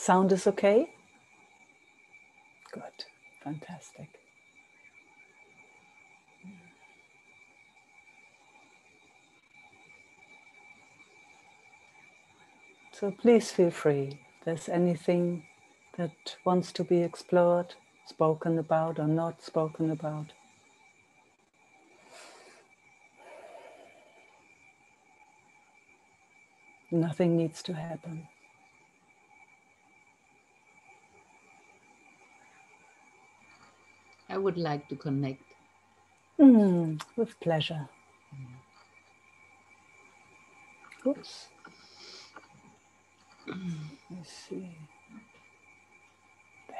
Sound is okay? Good, fantastic. So please feel free. If there's anything that wants to be explored, spoken about or not spoken about. Nothing needs to happen. I would like to connect. With pleasure. Oops. Let's see. There.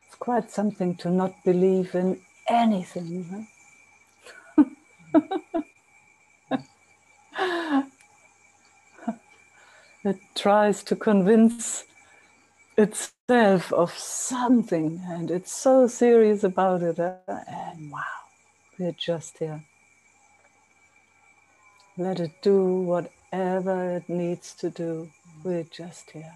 It's quite something to not believe in anything. Huh? It tries to convince itself of something, and it's so serious about it. And wow, we're just here. Let it do whatever it needs to do. We're just here.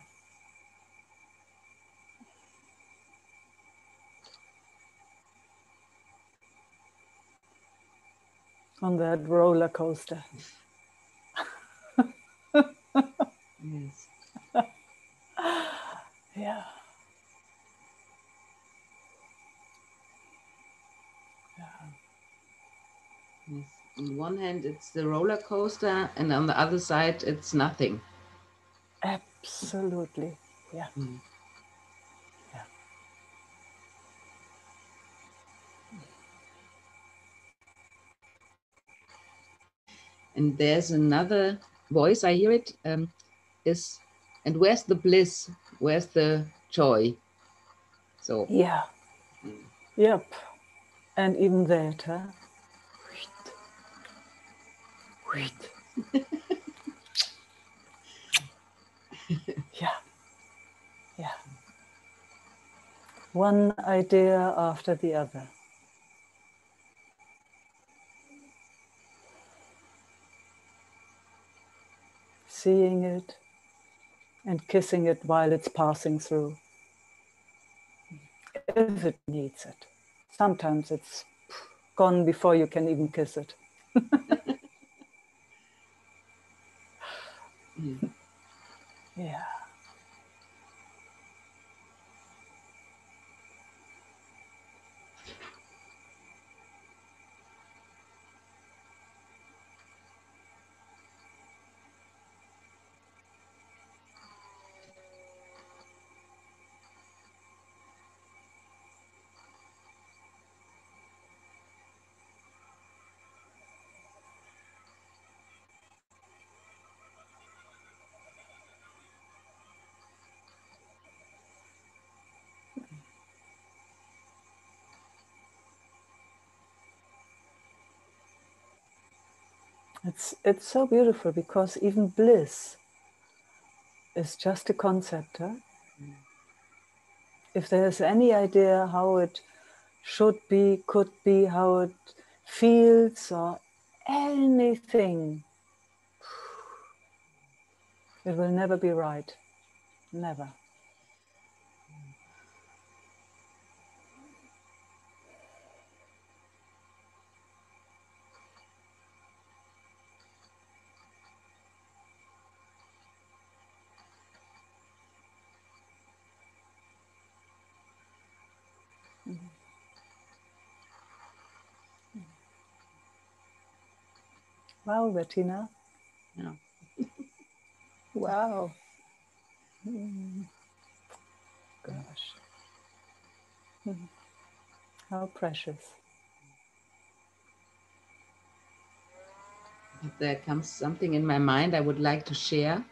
On that roller coaster. Yes. Yeah. Yes. On one hand, it's the roller coaster, and on the other side, it's nothing. Absolutely. Yeah. Yeah. And there's another voice, I hear it, is, and where's the bliss? Where's the joy? So. Yeah. Yep. And even that, huh? Yeah. Yeah. One idea after the other. seeing it and kissing it while it's passing through, if it needs it. Sometimes it's gone before you can even kiss it. Yeah. It's so beautiful because even bliss is just a concept. Huh? If there's any idea how it should be, could be, how it feels or anything, it will never be right. Never. Wow, Bettina. Yeah. Wow. Gosh. How precious. But there comes something in my mind I would like to share.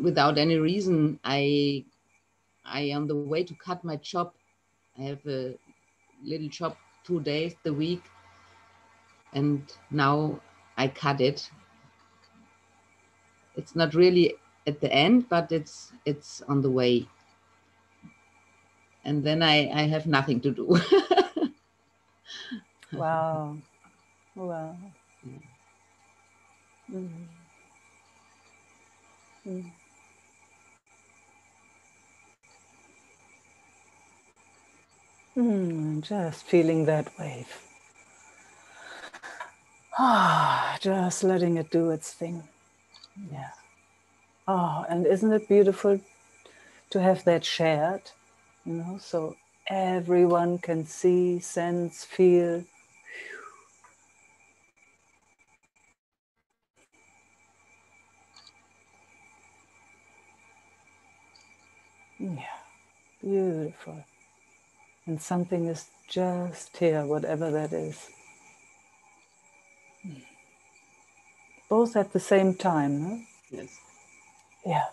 Without any reason, I on the way to cut my chop. I have a little chop 2 days the week, and now I cut it. It's not really at the end, but it's on the way. And then I have nothing to do. Wow. Wow. Mm. Mm. Just feeling that wave. Just letting it do its thing. Yeah. Oh, and isn't it beautiful to have that shared? You know, so everyone can see, sense, feel. Yeah, beautiful. And something is just here, whatever that is. Both at the same time, huh? Yes. Yeah.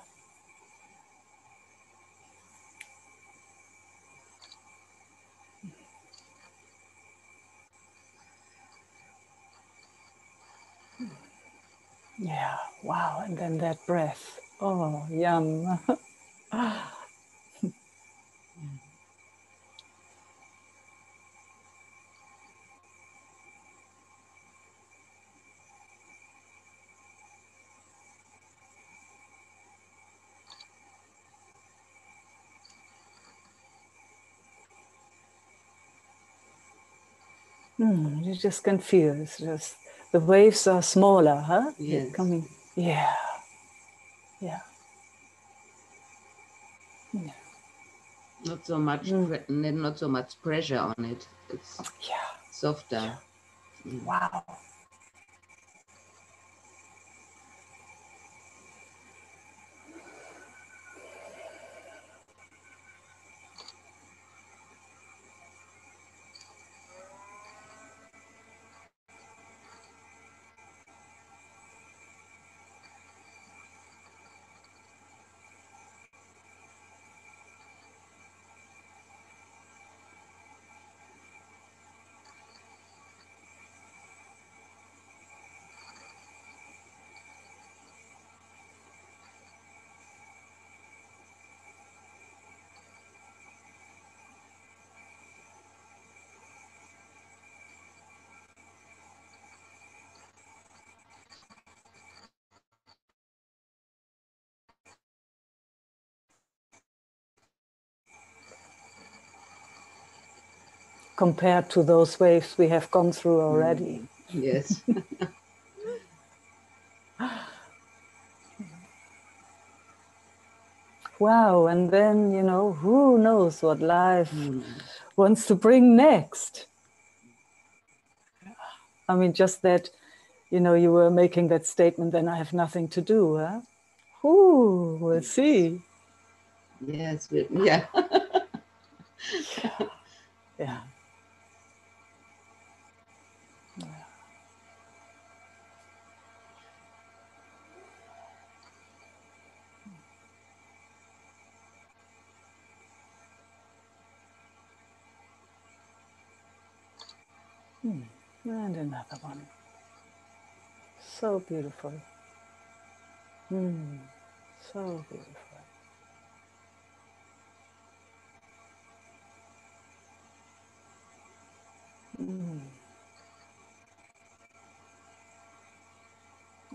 Yeah, wow. And then that breath. Oh, yum. You just can feel it's just the waves are smaller, huh? Yes. They're coming. Yeah. Yeah. Yeah. Not so much, not so much pressure on it. It's softer. Yeah. Wow. compared to those waves we have gone through already. Yes. Wow, and then, you know, who knows what life wants to bring next. I mean, just that, you know, you were making that statement, then I have nothing to do, huh? Ooh, we'll see. Yes, yeah. Yeah. And another one. So beautiful. So beautiful.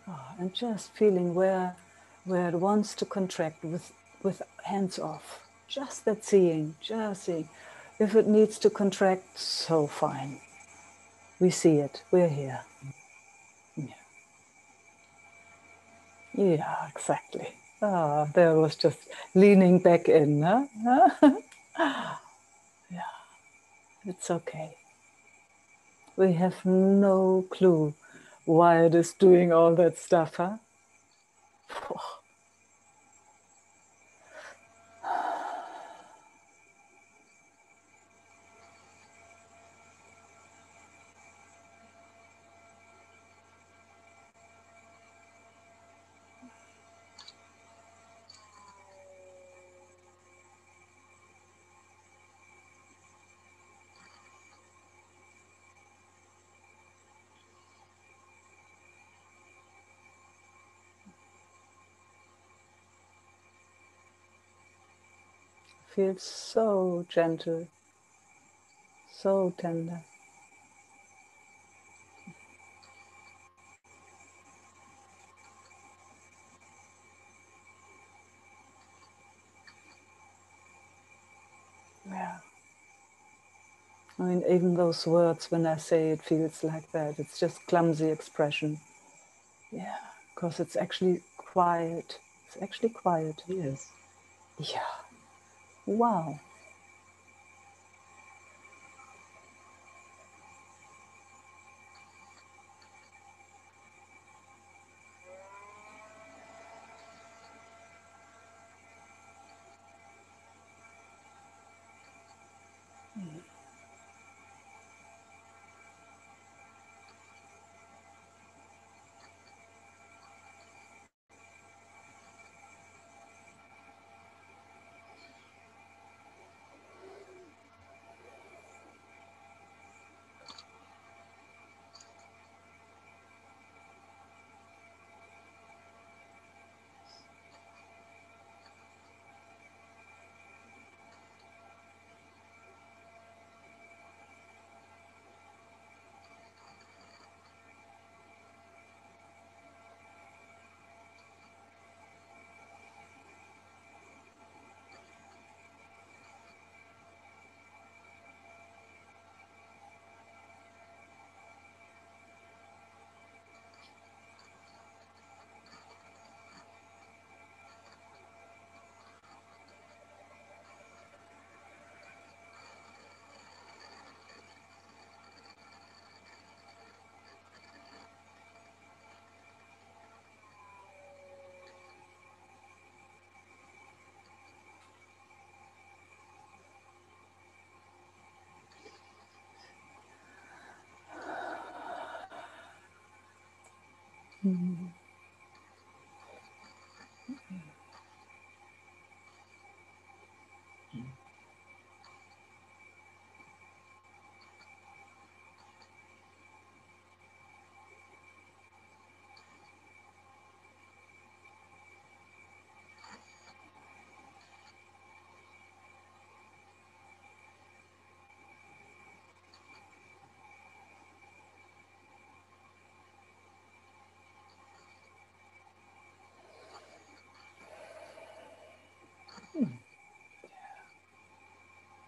Oh, and just feeling where it wants to contract with hands off. Just that seeing, just seeing. If it needs to contract, so fine. We see it. We're here. Yeah, exactly. Ah, there was just leaning back in, huh? Yeah, it's okay. We have no clue why it is doing all that stuff, huh? Feels so gentle, so tender. Yeah. I mean, even those words, when I say it feels like that, it's just clumsy expression. Yeah, because it's actually quiet. It's actually quiet. Yes. Yeah. Wow.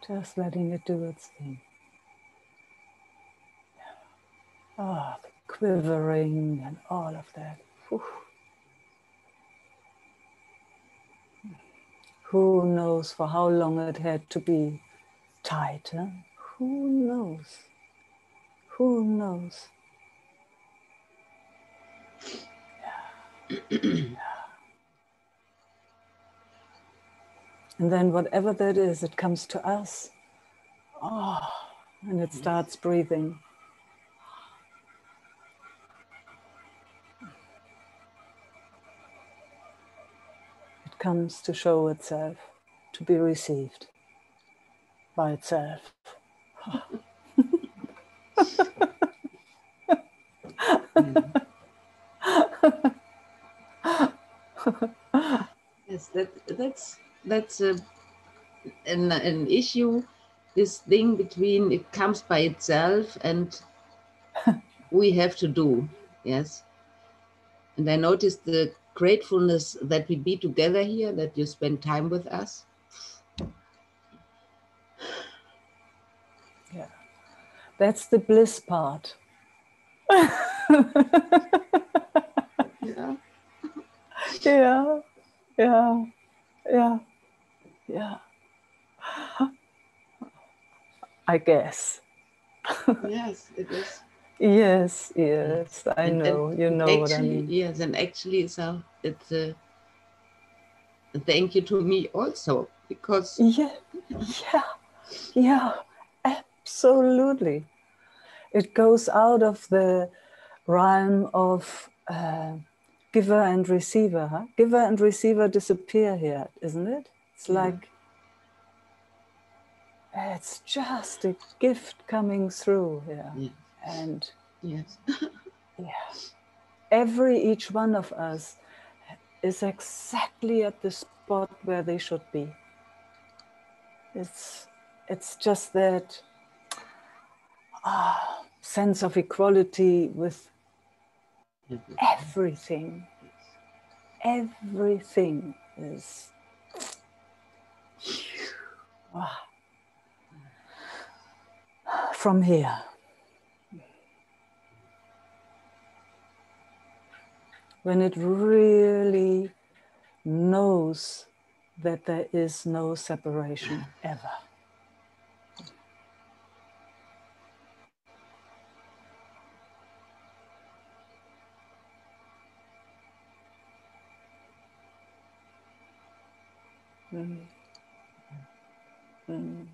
Just letting it do its thing. Ah, the quivering and all of that. Whew. Who knows for how long it had to be tight, huh? Who knows? Who knows? And then whatever that is, it comes to us. Oh, and it starts breathing. It comes to show itself, to be received by itself. Yes, that's an issue. This thing between it comes by itself and we have to do. Yes, and I noticed the gratefulness that we be together here, that you spend time with us. Yeah, that's the bliss part. Yeah. Yeah, yeah, yeah, yeah. I guess. Yes, it is. Yes, yes, I know. You know what I actually, mean. yes, and actually, so it's a thank you to me also, because Yeah, yeah, yeah, absolutely. It goes out of the realm of giver and receiver. Huh? Giver and receiver disappear here, isn't it? It's like, it's just a gift coming through here. yes, And yes, yeah, each one of us is exactly at the spot where they should be. It's just that sense of equality with everything. Everything is from here. When it really knows that there is no separation ever. Mm. Mm.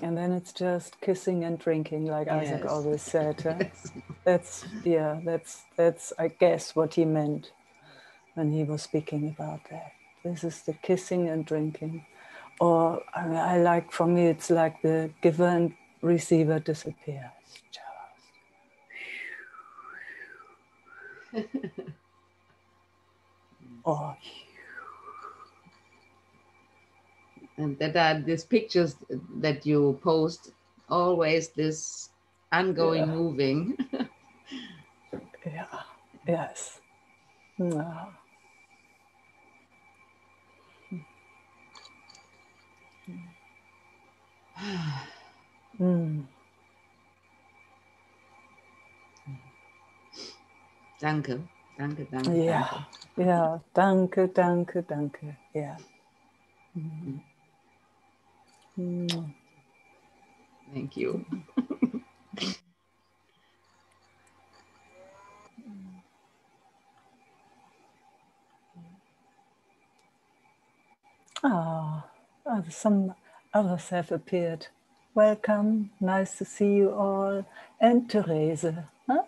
And then it's just kissing and drinking, like Isaac yes. always said. Huh? Yes. That's I guess what he meant when he was speaking about that. This is the kissing and drinking. Or I mean, I like, for me, it's like the giver and receiver disappear. It's just, oh, And that are these pictures that you post, always this ongoing yeah, moving. yeah, yes. No. Mm. Danke, danke, danke, Yeah, danke. yeah. Danke, danke, danke. Yeah. Mm. Mm. Thank you. Ah, some others have appeared. Welcome, nice to see you all. And Therese huh?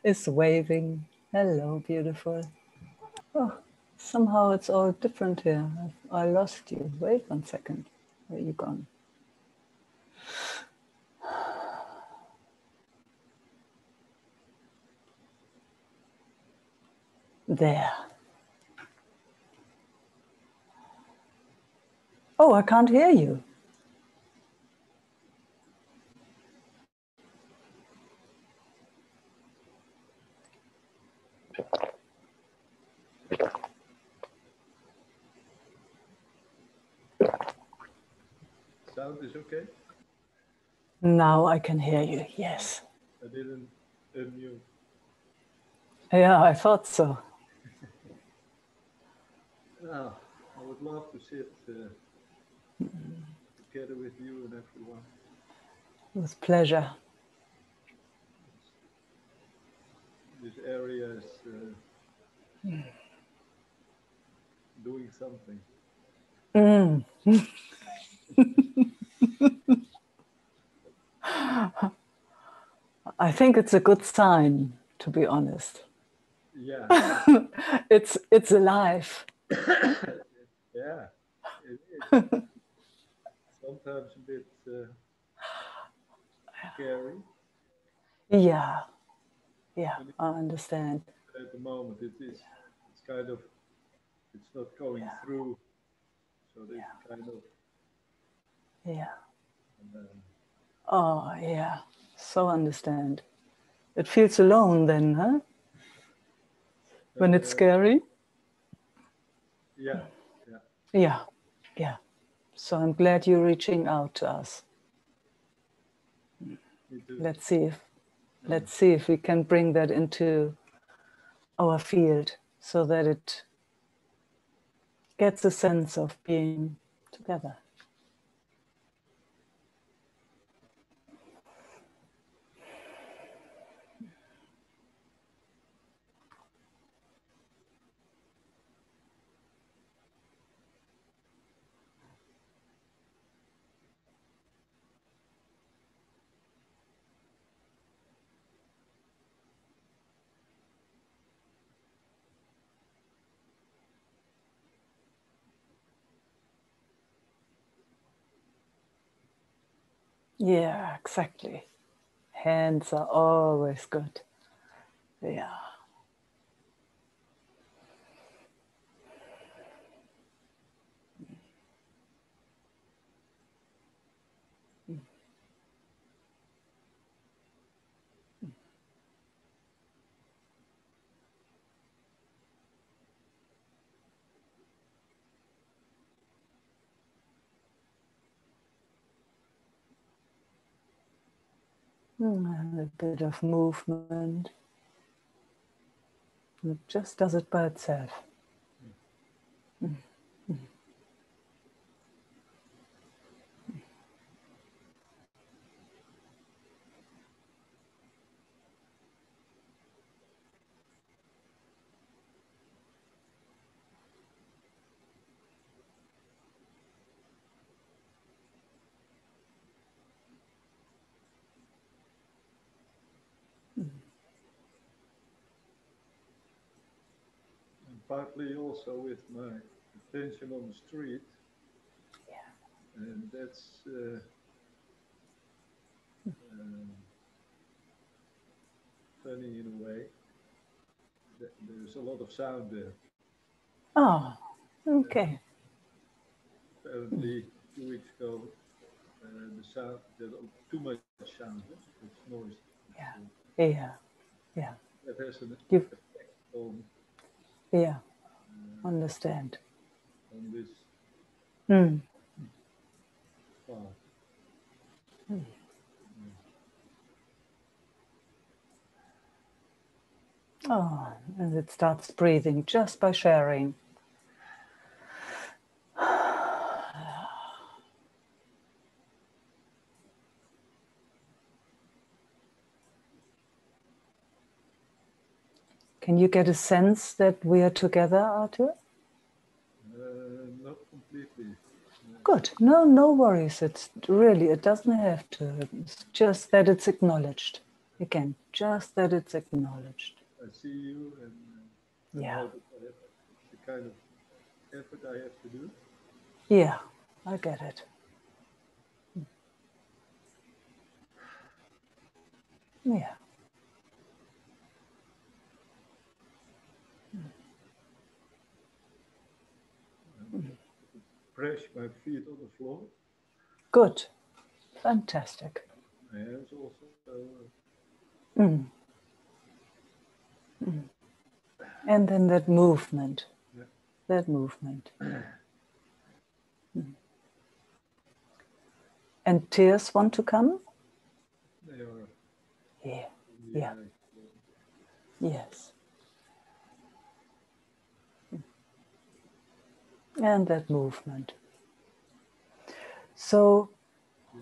is waving. Hello, beautiful. Oh, somehow it's all different here. I lost you. Wait 1 second. Where are you gone? There. Oh, I can't hear you. sound is okay? Now I can hear you, yes. I didn't unmute. Yeah, I thought so. Ah, I would love to sit together with you and everyone. With pleasure. This area is doing something. Mm. I think it's a good sign, to be honest. Yeah. It's alive. Yeah, it is. Sometimes a bit scary. Yeah, And I understand. at the moment, it's kind of, it's not going Yeah, through. So there's a kind of, yeah. uh, Oh, yeah. So understand. It feels alone then, huh? When it's uh, scary? yeah, yeah. Yeah, yeah. So I'm glad you're reaching out to us. Me too. Let's see if Yeah. let's see if we can bring that into our field so that it gets a sense of being together. Yeah, exactly. Hands are always good. Yeah. And a bit of movement. It just does it by itself. And partly also with my attention on the street, and that's funny in a way. There's a lot of sound there. Oh, okay. Apparently, 2 weeks ago, the sound, there's too much sound, it's noise. It's, Yeah, yeah, yeah. that has an You, effect yeah, uh, understand. on this Mm. part. Yeah. Oh, and it starts breathing just by sharing. Can you get a sense that we are together, Arthur? Not completely. Good. No, no worries. It's really, it doesn't have to. It's just that it's acknowledged. Again, just that it's acknowledged. I see you, and I Yeah. know that it's a kind of effort I have to do. Yeah, I get it. Yeah. Press my feet on the floor. Good. Fantastic. My hands also. Mm. And then that movement. That movement. And tears want to come? They are. Yeah. Yeah. Yeah. Yes. And that movement. So Yeah.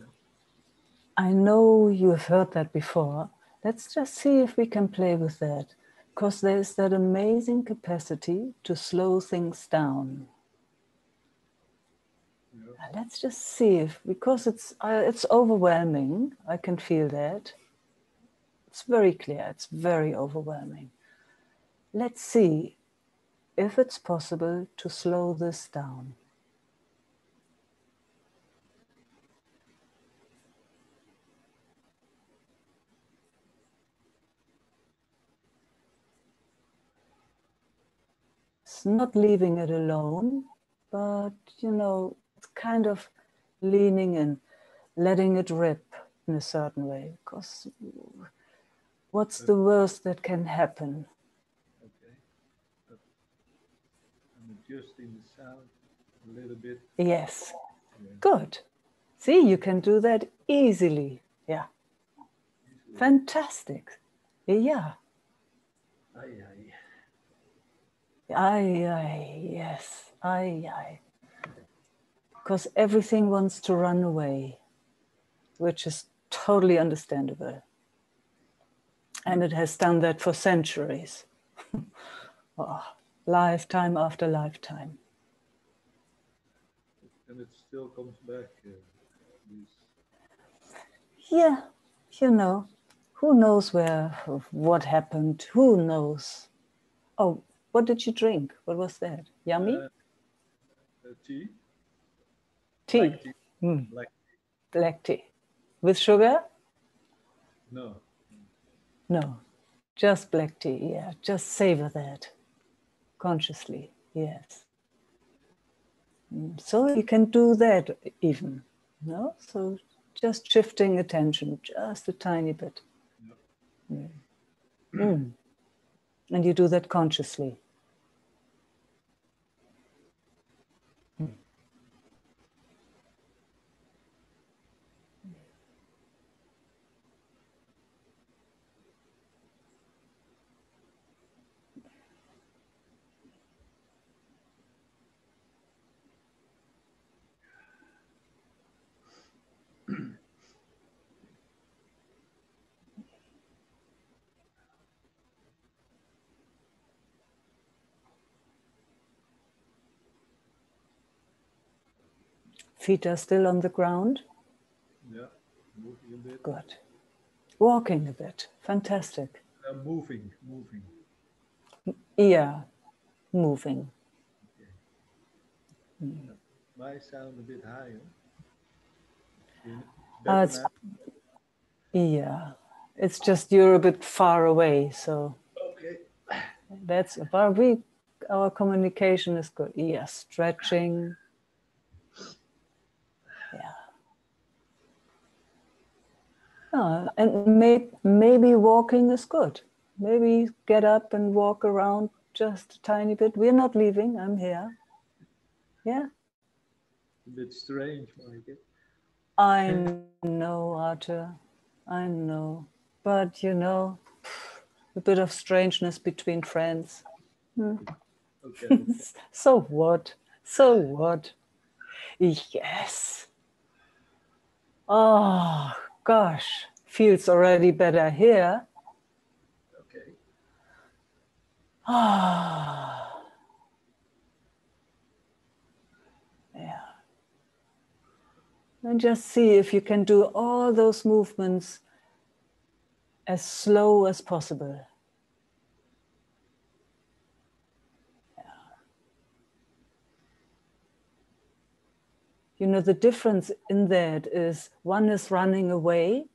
I know you have heard that before. Let's just see if we can play with that. Because there's that amazing capacity to slow things down. Yeah. Let's just see if, because it's overwhelming. I can feel that. It's very clear. It's very overwhelming. Let's see if it's possible to slow this down. It's not leaving it alone, but it's kind of leaning in, letting it rip in a certain way. Because what's the worst that can happen? Okay. I'm adjusting the sound a little bit. Yes, Yeah. good. See, you can do that easily. Yeah, Easily. fantastic. Yeah. Aye, aye. Aye, aye, yes, aye, aye. Because everything wants to run away, which is totally understandable. And it has done that for centuries. Oh, lifetime after lifetime. And it still comes back. This. Yeah, who knows what happened? Who knows? Oh, what did you drink? What was that? Yummy? Tea. Tea. Black tea. Mm. Black. Black tea. With sugar? No. No, just black tea. Yeah, just savor that consciously. Yes. So you can do that even. So just shifting attention just a tiny bit. No. And you do that consciously. Feet are still on the ground. Yeah. Moving a bit. Good. Walking a bit. Fantastic. Moving. Yeah, moving. Okay. My sound a bit higher. It's Uh, better it's, now. yeah, it's just you're a bit far away. So Okay. but our communication is good. Yeah, stretching. Yeah. And maybe walking is good. Maybe get up and walk around just a tiny bit. We're not leaving. I'm here. Yeah. A bit strange, Meike. I know, Arthur. I know. But a bit of strangeness between friends. Okay. So what? So what? Yes. Oh, gosh. Feels already better here. Okay. Ah. Yeah. And just see if you can do all those movements as slow as possible. The difference in that is one is running away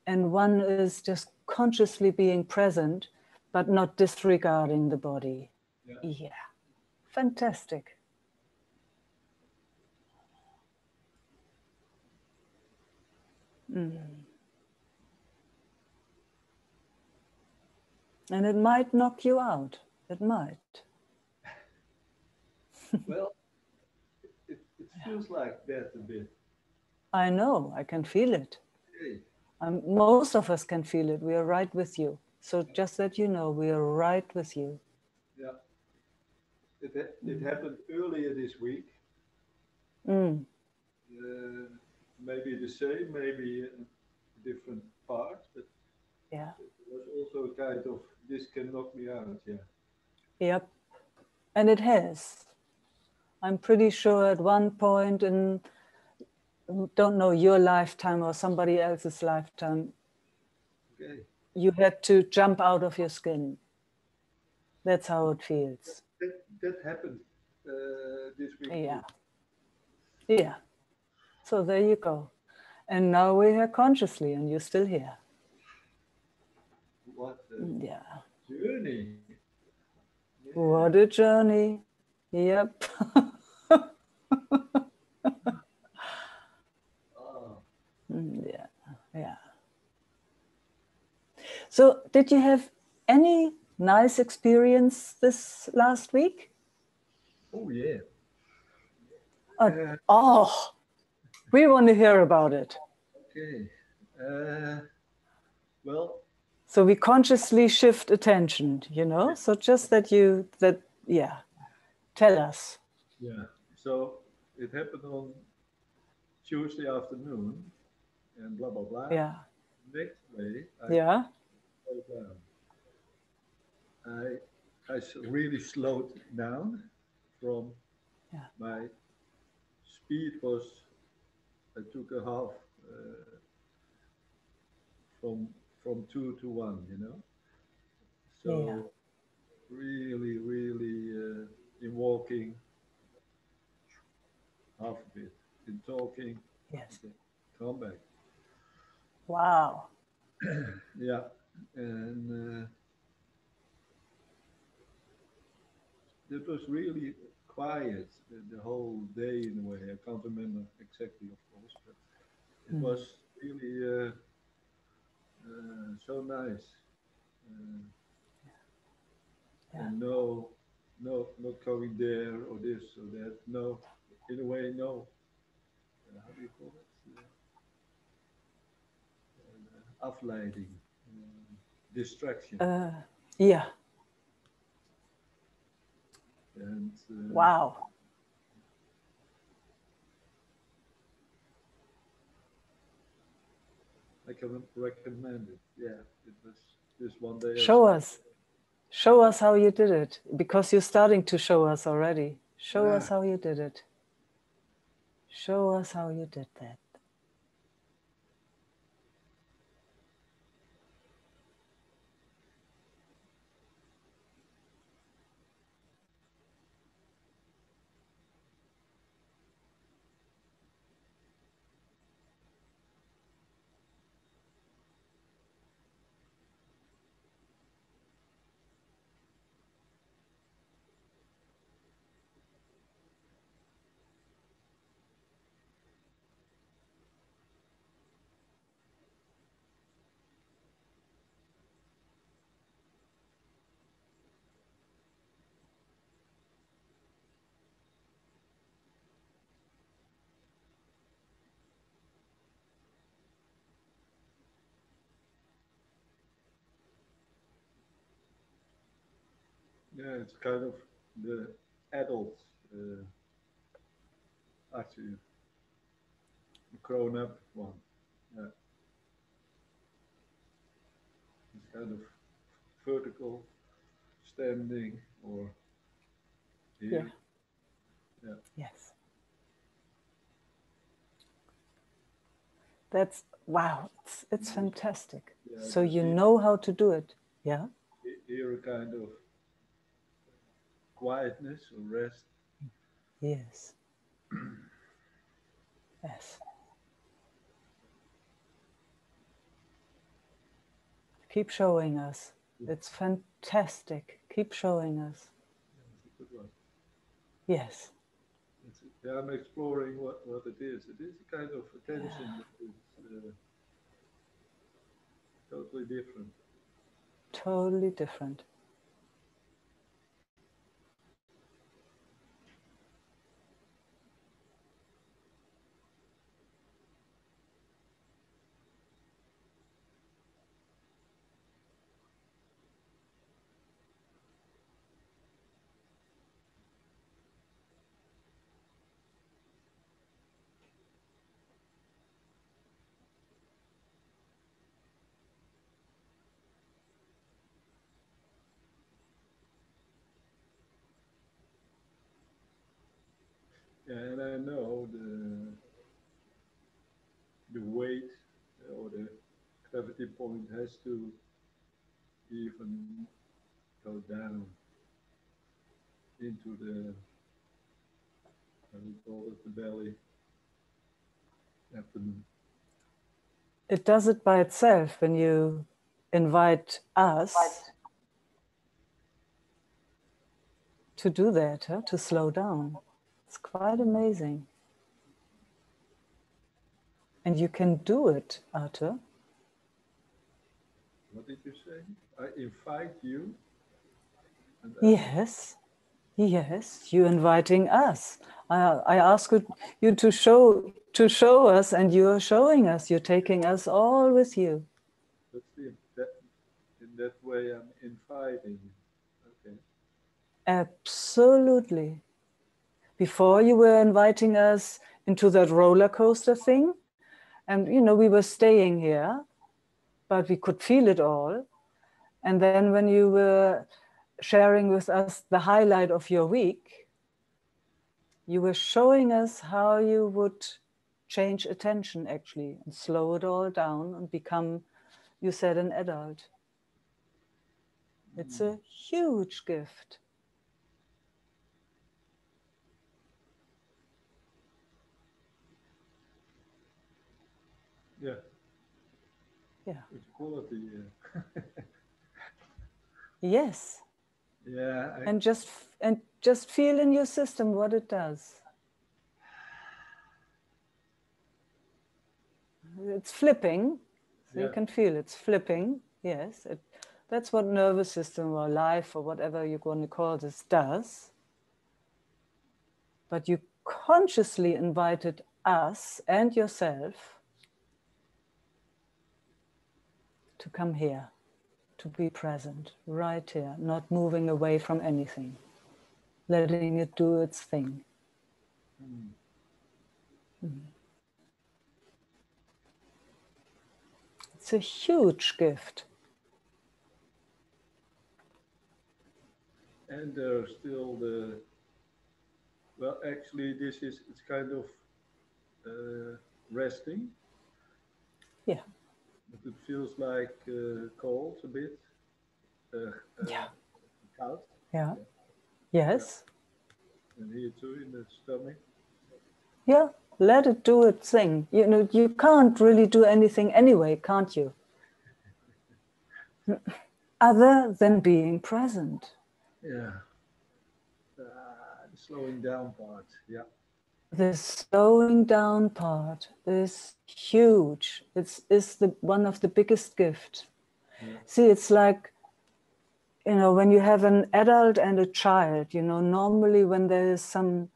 and one is just consciously being present, but not disregarding the body. Yeah. Yeah. Fantastic. And it might knock you out. It might. Well, it feels like that a bit. I know, I can feel it. Okay. Most of us can feel it. We are right with you. So just that you know, we are right with you. Yeah. It happened earlier this week. Mm, Uh, Maybe the same, maybe a different part, but yeah. it was also a kind of this can knock me out. Yeah. Yep. And it has. I'm pretty sure at one point in, don't know, your lifetime or somebody else's lifetime, Okay. you had to jump out of your skin. That's how it feels. That happened this week Yeah. too. Yeah. So there you go. And now we're here consciously and you're still here. What a Yeah. journey! Yeah. What a journey. Yep. Oh, Yeah. Yeah. So did you have any nice experience this last week? oh yeah. Uh, oh, we want to hear about it. Okay. Well, So we consciously shift attention, you know? So just yeah, tell us. yeah. So it happened on Tuesday afternoon, and blah blah blah. Yeah. Next day, I Yeah. slowed down. Really slowed down from Yeah. my speed was I took a half uh, from two to one, you know. Yeah. So really in walking half of it, in talking, Yes. okay, come back. Wow. Yeah, and it was really quiet the whole day in a way. I can't remember exactly, of course, but it Mm. was really so nice. Uh, Yeah. and no, not going there or this or that. No, in a way, no. How do you call it? Afleiding, distraction, Uh, yeah. and Wow. I can recommend it. Yeah, it was this one day I Show saw. us. Show us how you did it because you're starting to show us already. Show Yeah, us how you did it. Show us how you did that. yeah, it's kind of the adult, actually, grown up one. Yeah, it's kind of vertical, standing or Yeah. here. Yeah, Yes. That's wow. It's and this, fantastic. yeah, So just you know how to do it. Yeah. here a kind of quietness or rest. Yes. Yes. Keep showing us. Yeah, It's fantastic. Keep showing us. it's a good one. Yes. Yeah, I'm exploring what it is. It is a kind of Yeah. attention that is totally different. Totally different. Yeah, and I know the weight or the gravity point has to even go down into the, how do you call it, the belly, abdomen. It does it by itself when you invite us to do that, huh? To slow down. It's quite amazing. And you can do it, Arthur. What did you say? I invite you and us? Yes, yes, you're inviting us. I ask you to show us, and you're showing us. You're taking us all with you. That's that, in that way I'm inviting you. Okay. Absolutely. Before you were inviting us into that roller coaster thing, and we were staying here, but we could feel it all. And then when you were sharing with us the highlight of your week, you were showing us how you would change attention actually and slow it all down and become, you said, an adult. It's a huge gift. Yeah, Yeah. it's quality. Yes. Yeah, And just feel in your system what it does. It's flipping, so you yeah. can feel it's flipping. Yes, that's what nervous system or life or whatever you're going to call this does. But you consciously invited us and yourself to come here, to be present right here, not moving away from anything, letting it do its thing. Mm. It's a huge gift. And there's still the, well, actually, it's kind of resting, Yeah, but it feels like cold a bit, uh, uh, yeah, cold. yeah, Yeah, yeah. yes, And here too in the stomach. yeah. Let it do its thing. You can't really do anything anyway, can't you? Other than being present. Yeah. The slowing down part. Yeah. The slowing down part is huge. It's the one of the biggest gifts. Yeah. See, it's like, when you have an adult and a child, normally when there is some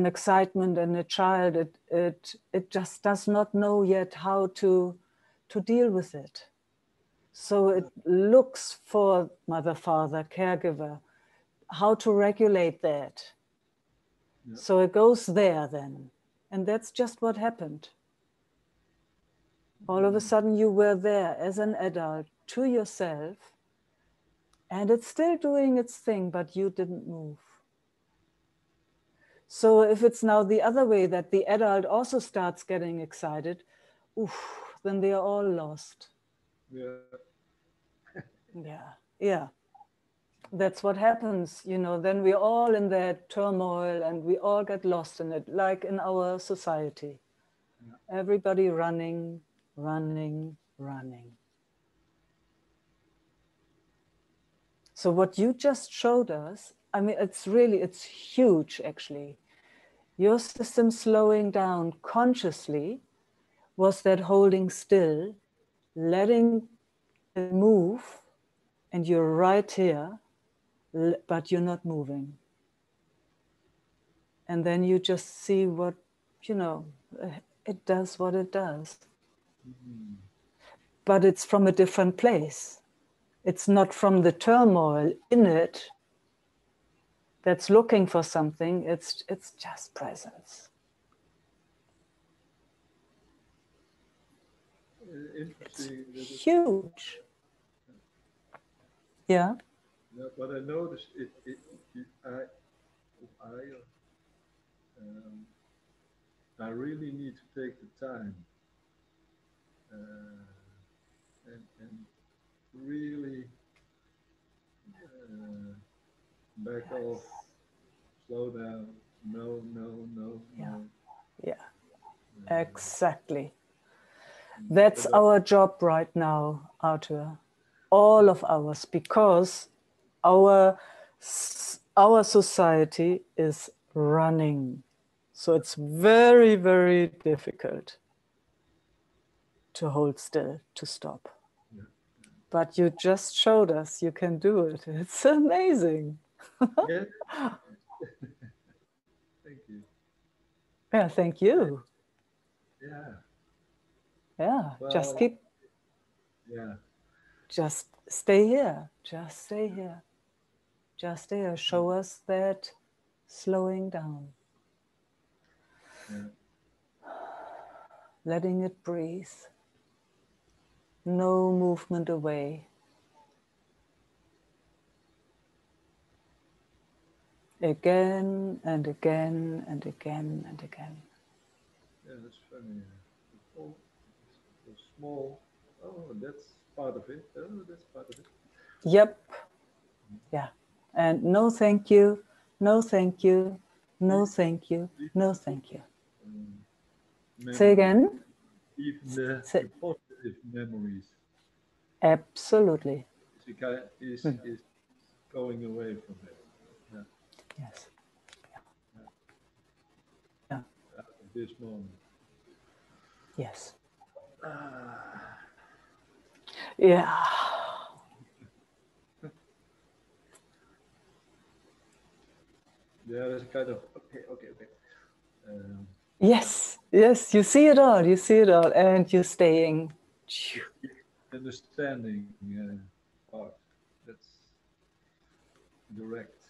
excitement in a child, it just does not know yet how to deal with it. So it looks for mother, father, caregiver, how to regulate that. Yeah. So it goes there then. And that's just what happened. All of a sudden you were there as an adult to yourself, and it's still doing its thing, but you didn't move. So if it's now the other way, that the adult also starts getting excited, then they are all lost. Yeah. Yeah, yeah. That's what happens, then we're all in that turmoil and we all get lost in it, like in our society. Yeah. Everybody running, running, running. So what you just showed us, I mean, it's huge actually. Your system slowing down consciously was that holding still, letting it move, and you're right here, but you're not moving. And then you just see what, it does what it does. Mm. But it's from a different place. It's not from the turmoil in it that's looking for something. It's just presence. It's Interesting that it, huge. Yeah. what I noticed, I I really need to take the time uh, and really uh, back off, slow down. No, no, no, Yeah, no. yeah, Uh, exactly. but That's our job right now, Arthur. All of ours, because our our society is running. So it's very, very difficult to hold still, to stop. yeah, But you just showed us you can do it. It's amazing. yeah. Thank you. Yeah, thank you. Yeah. Yeah, just Well, keep, yeah. just stay here. Just stay here. Just stay here. Mm, Show us that slowing down, yeah. letting it breathe. No movement away. Again and again and again and again. Yeah, that's funny. Oh, so small. Oh, that's part of it. Oh, that's part of it. Yep. Yeah. And no thank you, no thank you, no E- thank you, no thank you. um, Say memories, again. even Say, the positive memories, absolutely. is Mm. going away from it. Yeah, Yes. yeah. Yeah. Out of this moment. Yes. Ah, Yeah. yeah, that's kind of okay, okay, okay. Um, Yes. Yes. You see it all. You see it all. And you're staying. it's the understanding part. That's direct.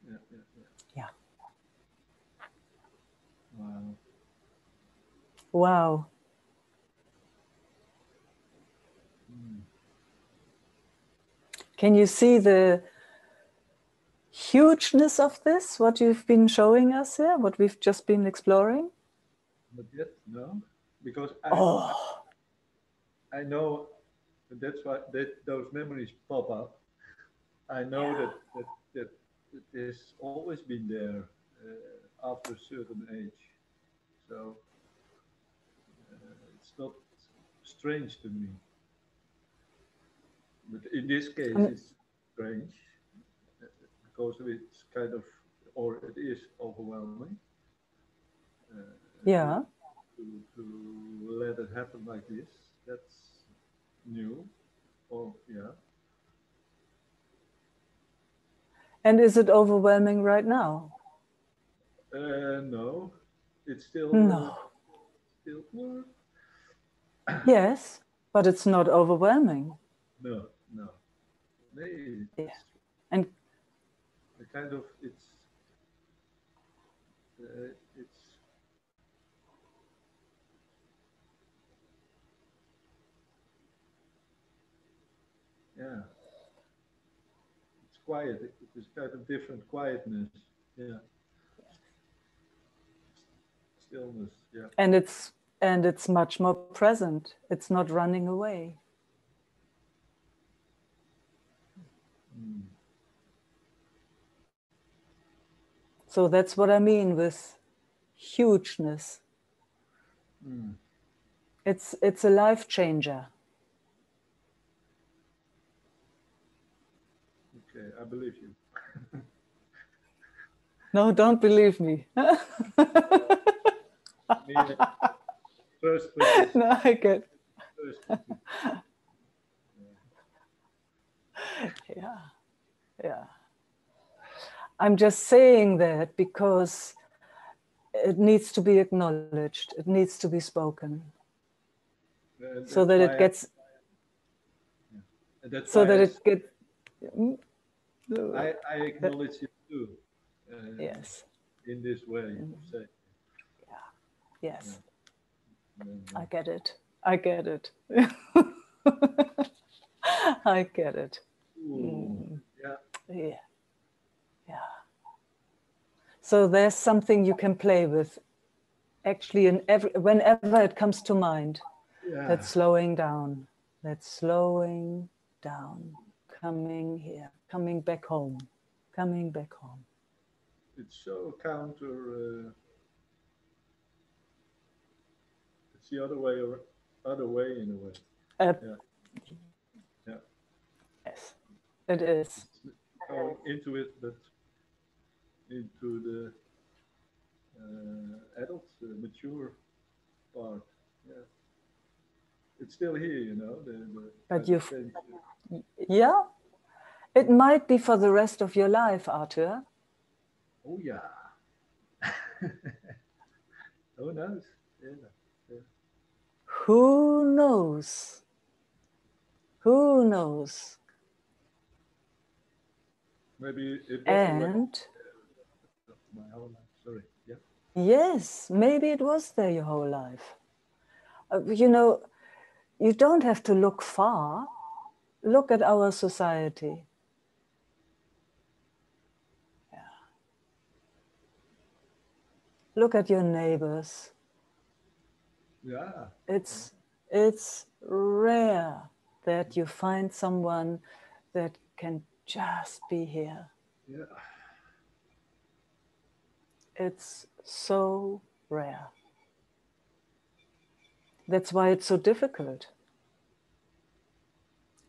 Yeah, yeah, yeah. Yeah. Wow. Wow. Mm. Can you see the hugeness of this, what you've been showing us here, what we've just been exploring? Not yet, no, because Oh, I know that's why those memories pop up. I know yeah. that it has always been there after a certain age, so it's not strange to me. But in this case, Um, it's strange uh, because it's kind of, or it is overwhelming to yeah. to let it happen like this. That's new. Or yeah, And is it overwhelming right now? no, it's No. still Yes, but it's not overwhelming. no, no. Nee, Yeah. it's And a kind of it's yeah, it's quiet. It is kind of different quietness. Yeah, stillness. Yeah. and it's much more present. It's not running away. Mm. So that's what I mean with hugeness. Mm. It's a life changer. Okay, I believe you. No, don't believe me. Me, trust what you say. No, I get. Trust what you Yeah, yeah. I'm just saying that because it needs to be acknowledged. It needs to be spoken, so that's that it why gets, yeah. And that's so why that it gets. I acknowledge it too. Uh, Yes. in this way of saying, yeah, Yes. then, I get it. I get it. I get it. ooh, yeah, Yeah. Yeah. So there's something you can play with actually whenever it comes to mind, Yeah. that's slowing down. That's slowing down. Coming here. Coming back home. Coming back home. It's so counter. It's the other way, or other way in a way. Uh, Yeah. Yeah. yes, it is. It's going into it, but into the adult, mature part. Yeah. It's still here, you know. The But kind of change. yeah, it might be for the rest of your life, Arthur. Oh yeah. Who knows? Yeah. Yeah. Who knows? Who knows? Maybe it was already And my whole life. Sorry. Yeah. yes, maybe it was there your whole life. You know, you don't have to look far. Look at our society. Yeah. Look at your neighbors. Yeah. It's rare that you find someone that can just be here. Yeah. It's so rare. That's why it's so difficult.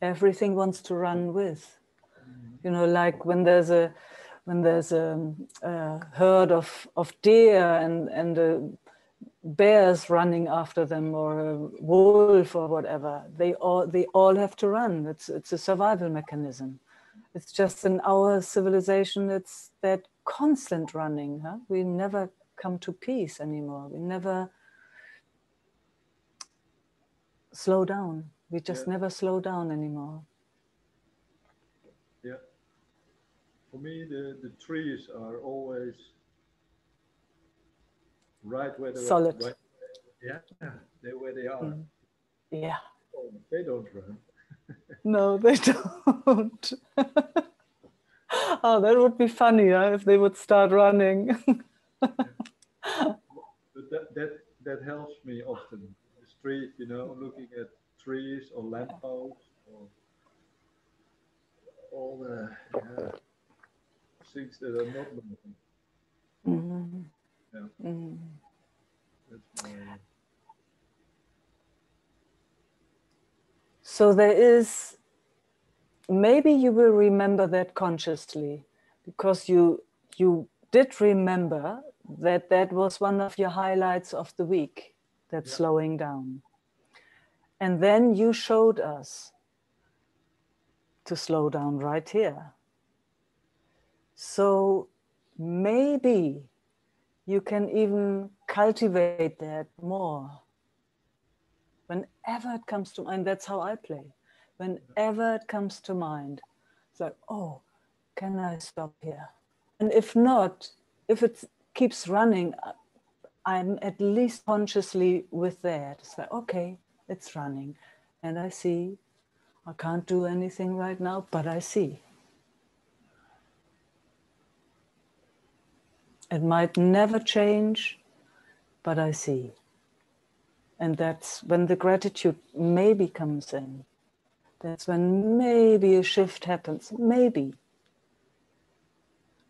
Everything wants to run with. You know, like when there's a herd of deer and bears running after them, or a wolf or whatever, they all have to run. It's a survival mechanism. It's just in our civilization, it's that constant running. Huh? We never come to peace anymore. We never slow down. We just Yeah. never slow down anymore. Yeah. For me, the trees are always right where they're Solid. right. Yeah. They're where they are. Mm. Yeah. Oh, they don't run. No, they don't. Oh, that would be funny, huh, if they would start running. But that helps me often. The street, you know, looking at trees or lampposts or all the things that are not moving. Mm. Yeah, Mm. that's my. So there is, maybe you will remember that consciously, because you did remember that that was one of your highlights of the week, that Yeah, slowing down. And then you showed us to slow down right here. So maybe you can even cultivate that more. Whenever it comes to mind, that's how I play. Whenever it comes to mind, it's like, oh, can I stop here? And if not, if it keeps running, I'm at least consciously with that. It's like, okay, it's running. And I see, I can't do anything right now, but I see. It might never change, but I see. And that's when the gratitude maybe comes in. That's when maybe a shift happens, maybe.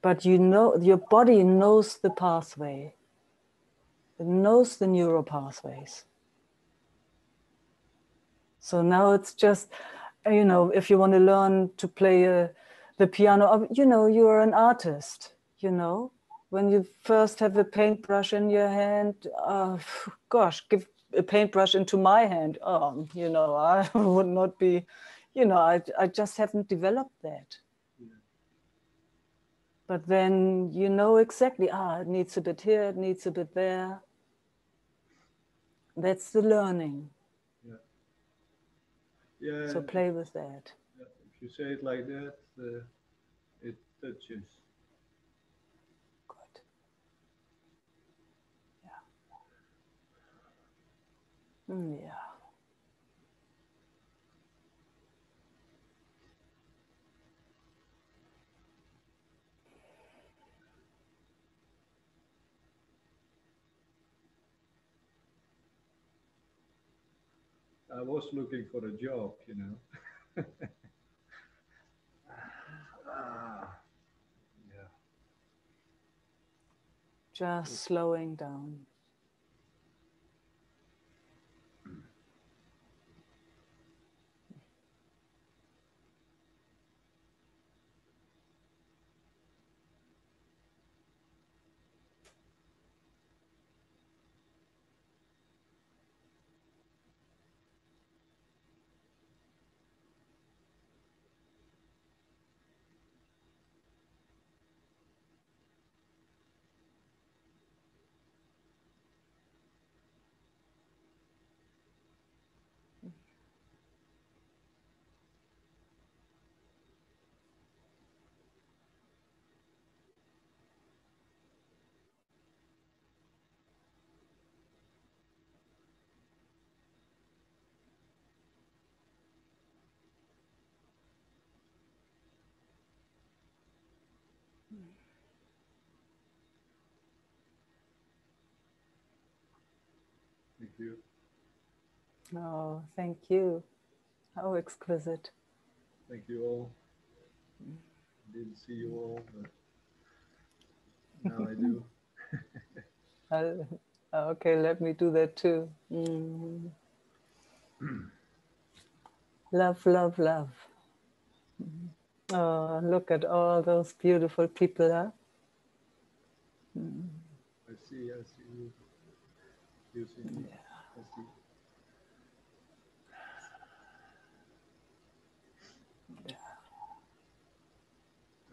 But you know, your body knows the pathway. It knows the neural pathways. So now it's just, you know, if you want to learn to play the piano, you know, you're an artist, you know. When you first have a paintbrush in your hand, gosh, give a paintbrush into my hand. You know, I would not be, you know, I just haven't developed that. yeah, But then you know exactly, it needs a bit here, it needs a bit there. That's the learning. yeah, yeah. So play with that. If you say it like that, it touches. Good. Yeah. I was looking for a job, you know. Ah, yeah. Just slowing down. Thank you. Oh, thank you. How exquisite. Thank you all. Didn't see you all, but now I do. Okay, let me do that too. Mm. Love, love, love. Oh, look at all those beautiful people. Huh? I see you. You see me. I see.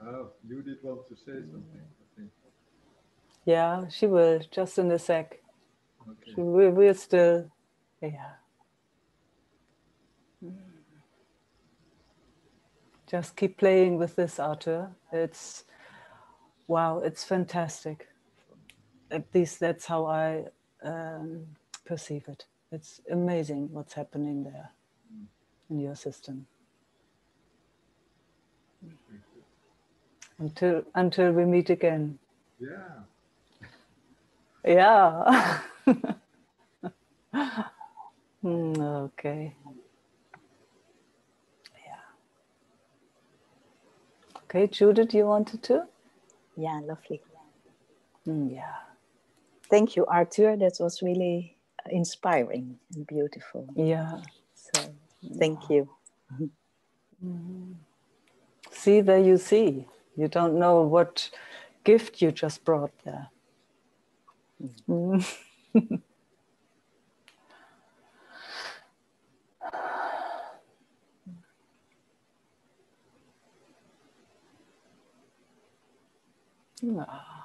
Oh, you did want to say something, I think. Yeah, she will, just in a sec. Okay. We're still, yeah. Just keep playing with this, Arthur. It's, wow, it's fantastic. At least that's how I perceive it. It's amazing what's happening there in your system. Thank you. Until we meet again. Yeah. Yeah. Okay. Yeah. Okay, Judith, you wanted to? Yeah, lovely. Yeah. Thank you, Arthur. That was really inspiring and beautiful. Yeah. So thank you. See, there you see. You don't know what gift you just brought there. Ah.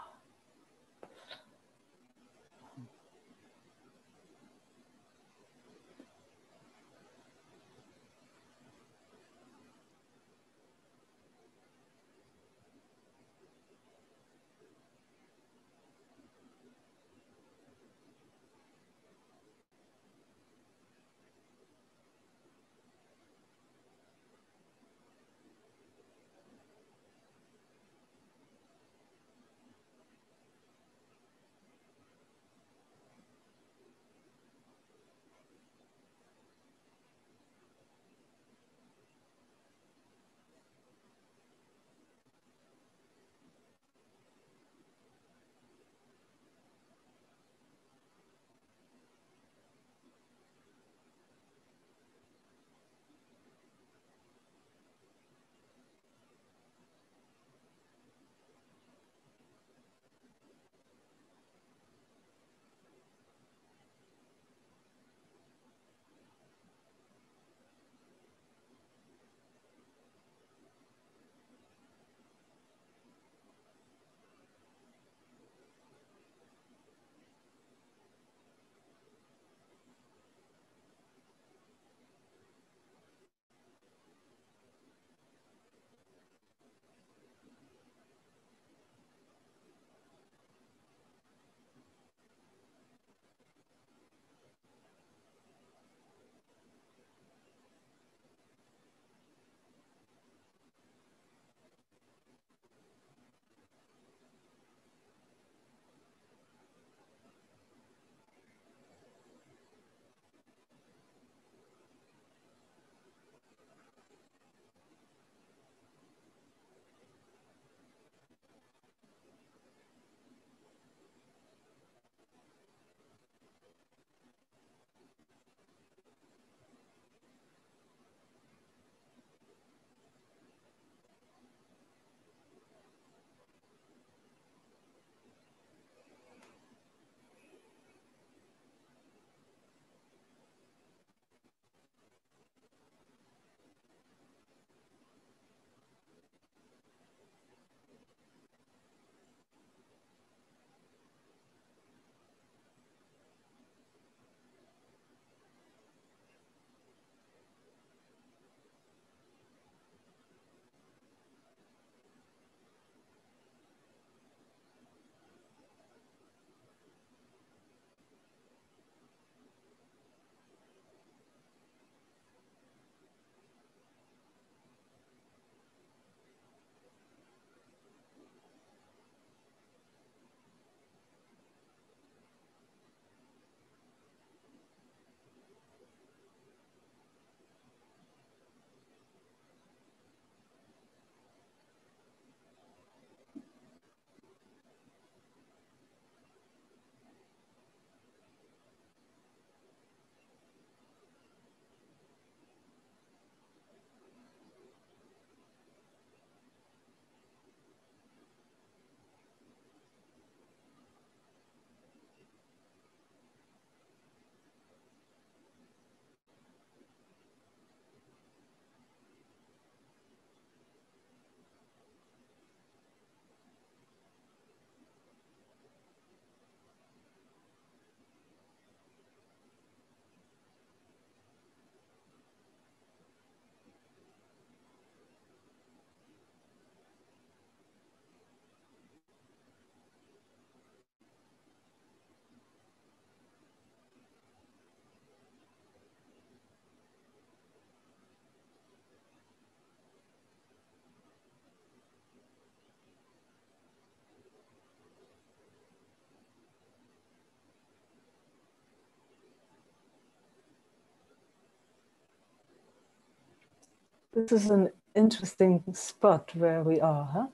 This is an interesting spot where we are, huh?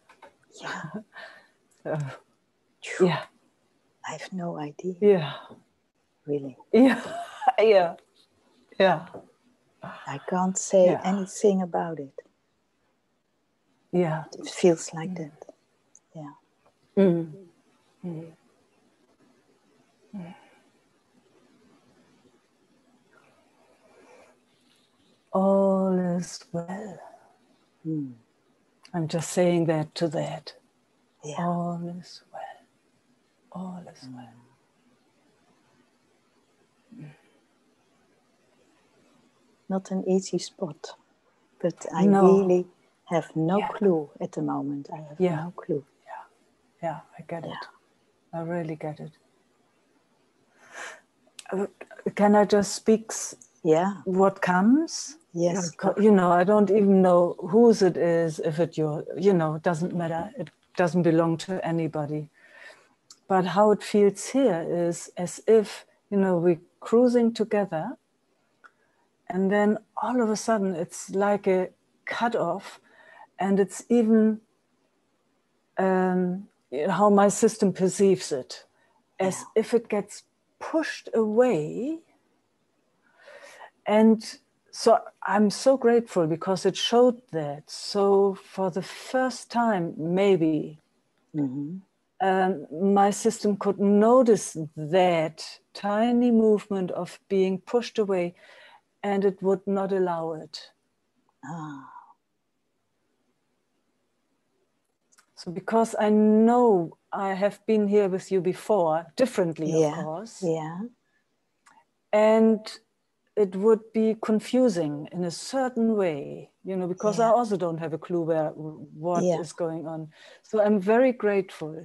Yeah. Yeah. I have no idea. Yeah. Really. Yeah. Yeah. Yeah. I can't say anything about it. Yeah. It feels like that. Yeah. Mm. Mm. All is well. Mm. I'm just saying that to that. Yeah. All is well. All is well. Not an easy spot, but I No. really have no clue at the moment. I have no clue. Yeah, I get it. I really get it. Can I just speak what comes? Yes. You know, I don't even know whose it is, if it it doesn't matter. It doesn't belong to anybody. But how it feels here is as if, we're cruising together, and then all of a sudden it's like a cut off, and it's even how my system perceives it, as if it gets pushed away. And so I'm so grateful because it showed that. So for the first time, maybe, my system could notice that tiny movement of being pushed away, and it would not allow it. So because I know I have been here with you before, differently, of course. Yeah. And it would be confusing in a certain way, because I also don't have a clue what is going on. So I'm very grateful.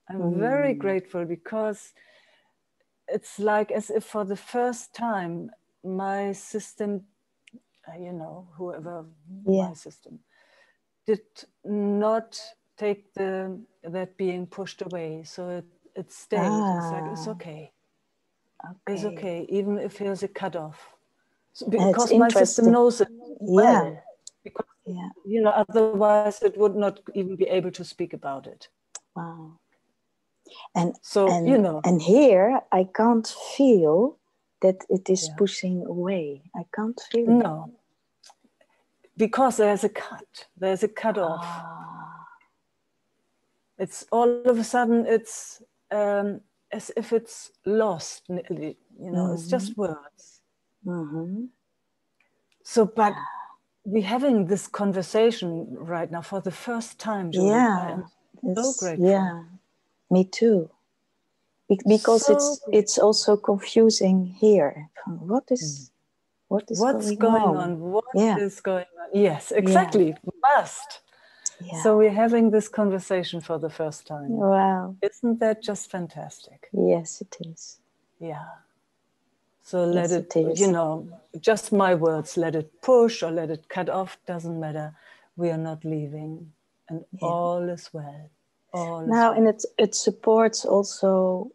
I'm very grateful because it's like as if for the first time my system, whoever my system, did not take that being pushed away. So it stayed. It's like, it's okay. It's okay, even if there's a cutoff. So, because my system knows it well. Because, otherwise it would not even be able to speak about it. Wow. And so, and here I can't feel that it is pushing away. I can't feel it. No. Because there's a cut. There's a cut off. It's all of a sudden, it's as if it's lost. It's just words. So, but we're having this conversation right now for the first time, Judith. I am so grateful. Yeah, me too. Because it's also confusing here. What is What's going on? What is going on? Yes, exactly. Must. Yeah. So we're having this conversation for the first time. Wow. Isn't that just fantastic? Yes, it is. Yeah. So let it, just my words, let it push or let it cut off, doesn't matter. We are not leaving, and all is well. All is well. And it supports also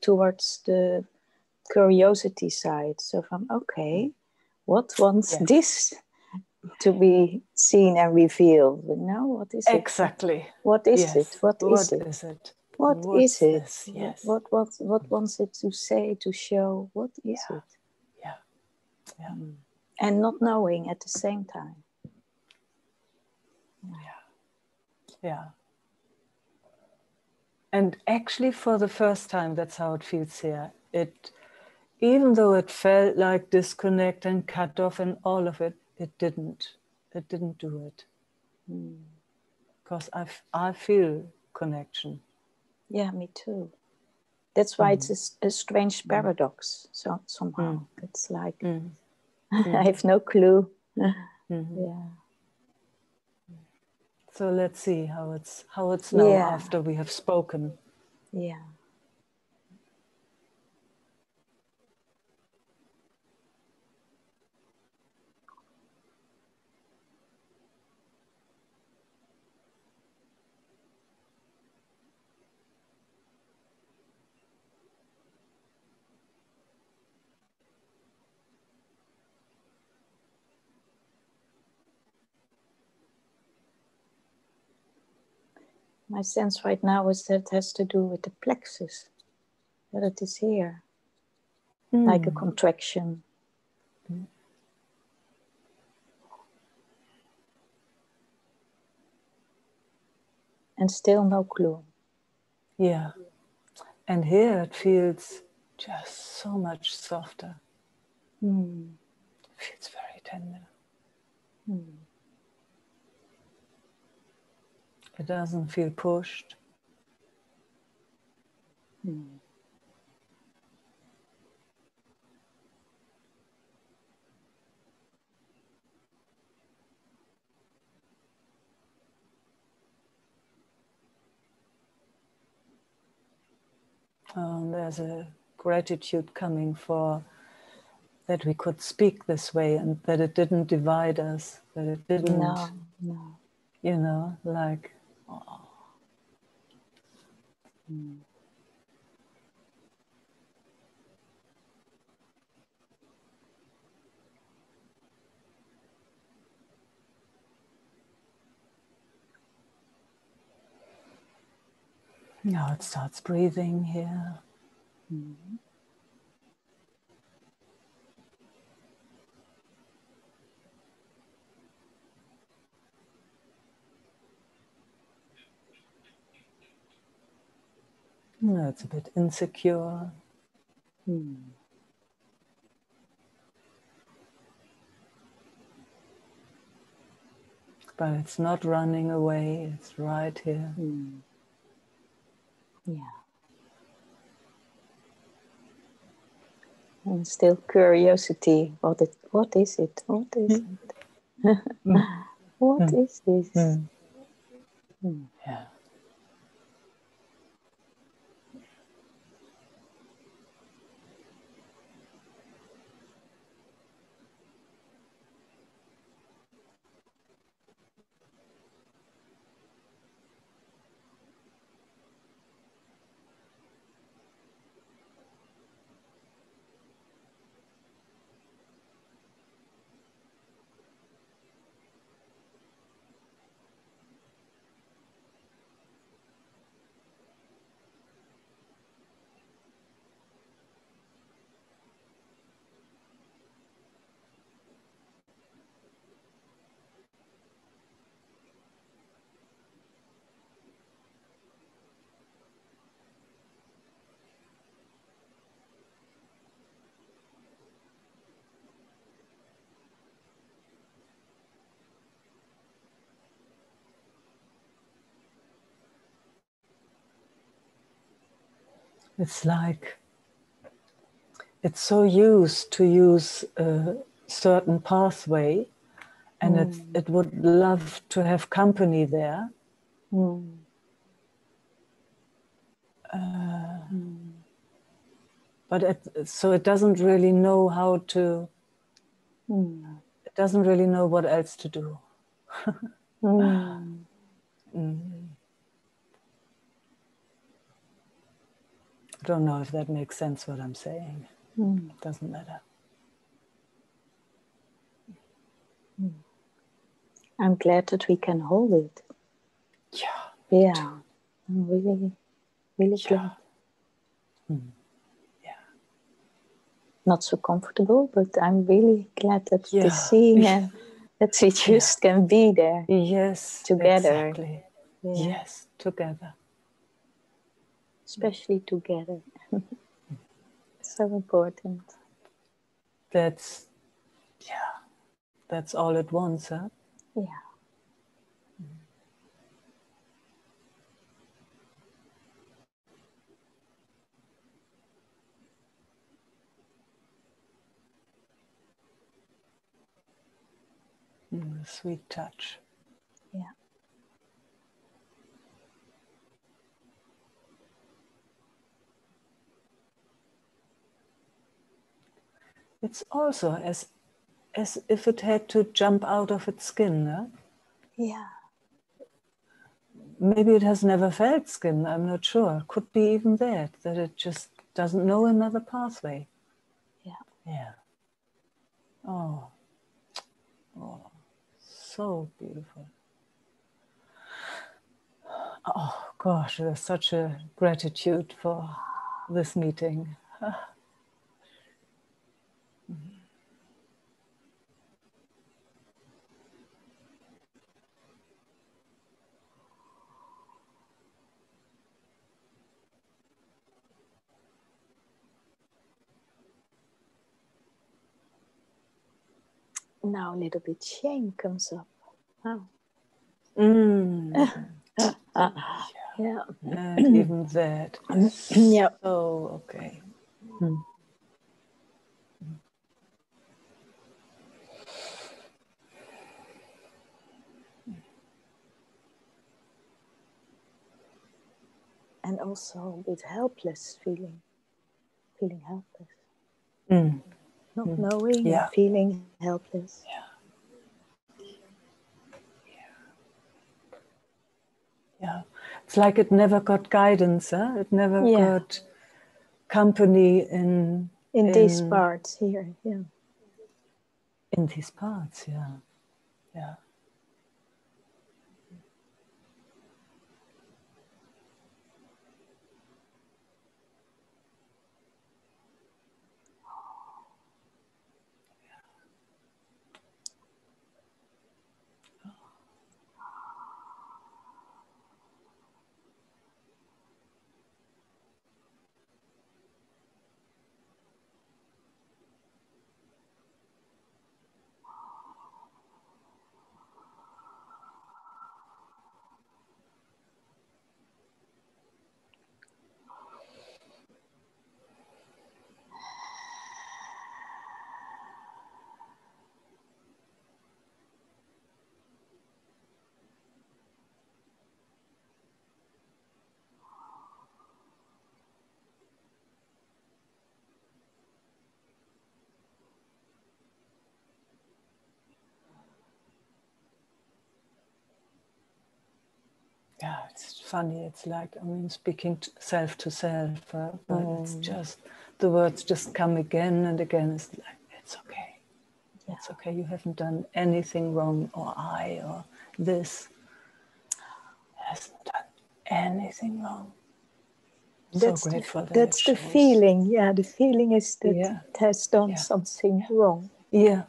towards the curiosity side. So from, what wants this to be seen and revealed? What is it? Exactly. What is it? What is it? What is it? This? Yes. What wants it to say, to show? What is it? Yeah. And not knowing at the same time. Yeah. And actually, for the first time, that's how it feels here. Even though it felt like disconnect and cut off and all of it, it didn't. It didn't do it. Because I feel connection. Yeah, me too. That's why it's a strange paradox. So somehow it's like I have no clue. Yeah. So let's see how it's now after we have spoken. Yeah. My sense right now is that it has to do with the plexus, that it is here, like a contraction. And still no clue. Yeah. And here it feels just so much softer. It feels very tender. It doesn't feel pushed. There's a gratitude coming for that we could speak this way and that it didn't divide us, that it didn't, No. you know, like, oh. Now it starts breathing here. No, it's a bit insecure. But it's not running away, it's right here. Yeah. And still curiosity. What is it? What is it? What is this? Yeah. It's like it's so used to use a certain pathway, and it would love to have company there. But so it doesn't really know how to, it doesn't really know what else to do. I don't know if that makes sense what I'm saying. It doesn't matter. I'm glad that we can hold it. Yeah. Yeah. I'm really glad. Yeah. Not so comfortable, but I'm really glad that it is seen and that we just can be there. Yes, together. Exactly. Yeah. Yes, together. Especially together. So important. That's all it wants, huh? Yeah. Sweet touch. Yeah. It's also as if it had to jump out of its skin, huh? Yeah. Maybe it has never felt skin, I'm not sure. Could be even that it just doesn't know another pathway. Yeah. Yeah. Oh, so beautiful. Oh gosh, there's such a gratitude for this meeting. Now a little bit shame comes up. Oh. Yeah. And even that. Yeah. Oh, okay. And also with helpless feeling helpless. Not knowing and feeling helpless. Yeah. It's like it never got guidance, huh? It never got company in these parts here, yeah. In these parts, yeah. Yeah. Yeah, it's funny. It's like, I mean, speaking self to self, but it's just, the words just come again and again. It's like, it's okay. Yeah. It's okay. You haven't done anything wrong, or this hasn't done anything wrong. So grateful that that's the feeling. Yeah, the feeling is that it has done something wrong. Yeah.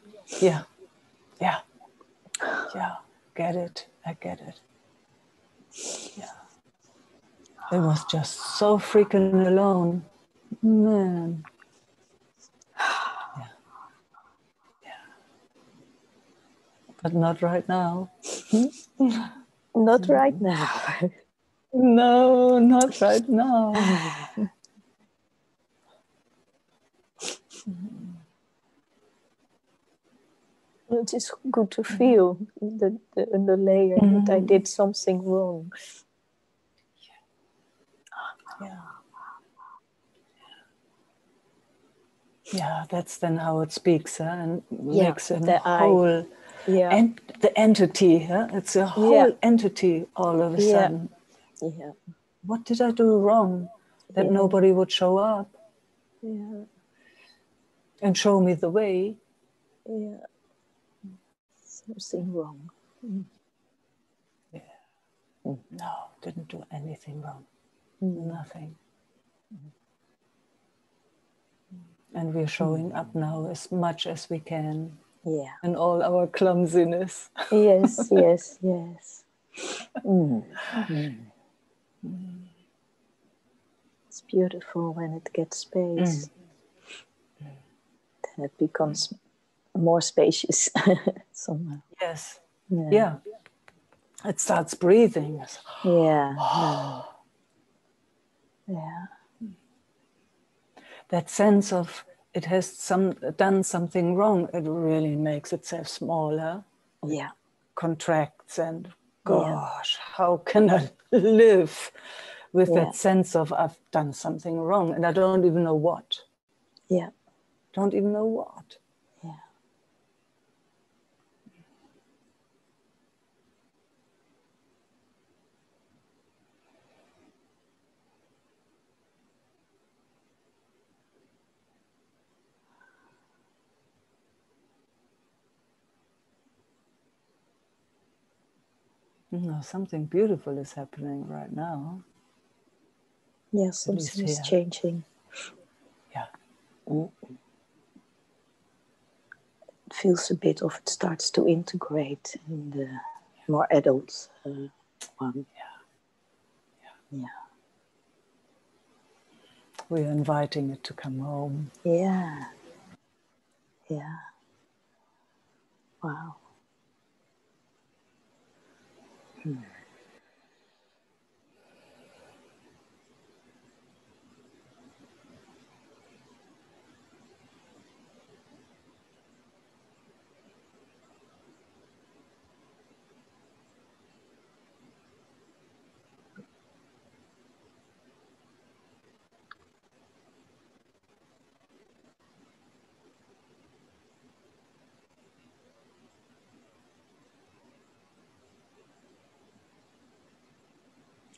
Get it. I get it. Yeah. It was just so freaking alone. Man. Yeah. But not right now. Not right now. No, not right now. It is good to feel the layer that I did something wrong. Yeah. Yeah, that's then how it speaks, and makes a whole and the entity, it's a whole entity all of a sudden. Yeah. What did I do wrong that nobody would show up? Yeah. And show me the way. Yeah. Something wrong. Yeah. No, didn't do anything wrong. Nothing. And we're showing up now as much as we can. Yeah. In all our clumsiness. Yes. It's beautiful when it gets space. Then it becomes more spacious somehow. Yes. Yeah. It starts breathing. Yeah. That sense of it has done something wrong, it really makes itself smaller. Yeah. Contracts and gosh, how can I live with that sense of I've done something wrong and I don't even know what. Yeah. Don't even know what. Yeah. No, something beautiful is happening right now. Yeah, At least something is here. changing. Yeah. It feels a bit of it starts to integrate in the more adult one. Yeah. We're inviting it to come home. Yeah. Yeah. Wow.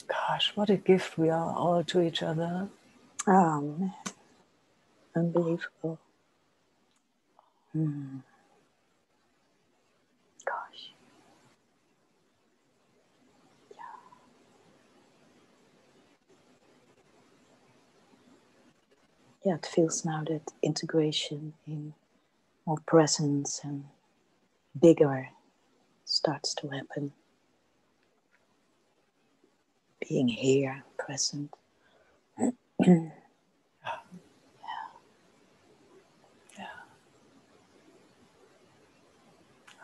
Gosh, what a gift we are all to each other. Oh, man. Unbelievable. Gosh. Yeah, it feels now that integration in more presence and bigger starts to happen. Being here, present.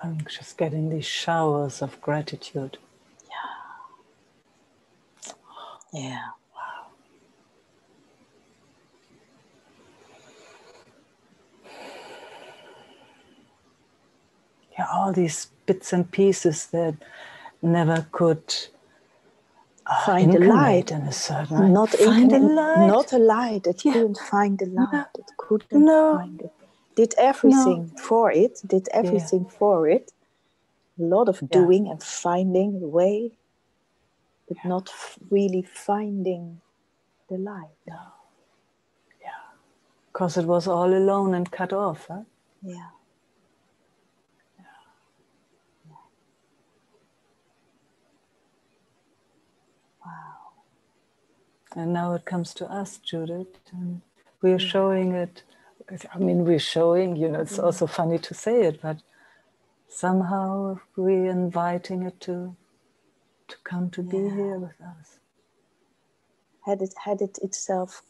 I'm just getting these showers of gratitude. Yeah. Yeah, all these bits and pieces that never could Find the light. in a certain Not find a light. Not a light. It couldn't find the light. It couldn't find it. Did everything for it. Did everything for it. A lot of doing and finding the way, but not really finding the light. No. Yeah. Because it was all alone and cut off. Huh? Yeah. Wow. And now it comes to us, Judith, and we're showing it. I mean, we're showing, it's also funny to say it, but somehow we're inviting it to come to be here with us. Had it itself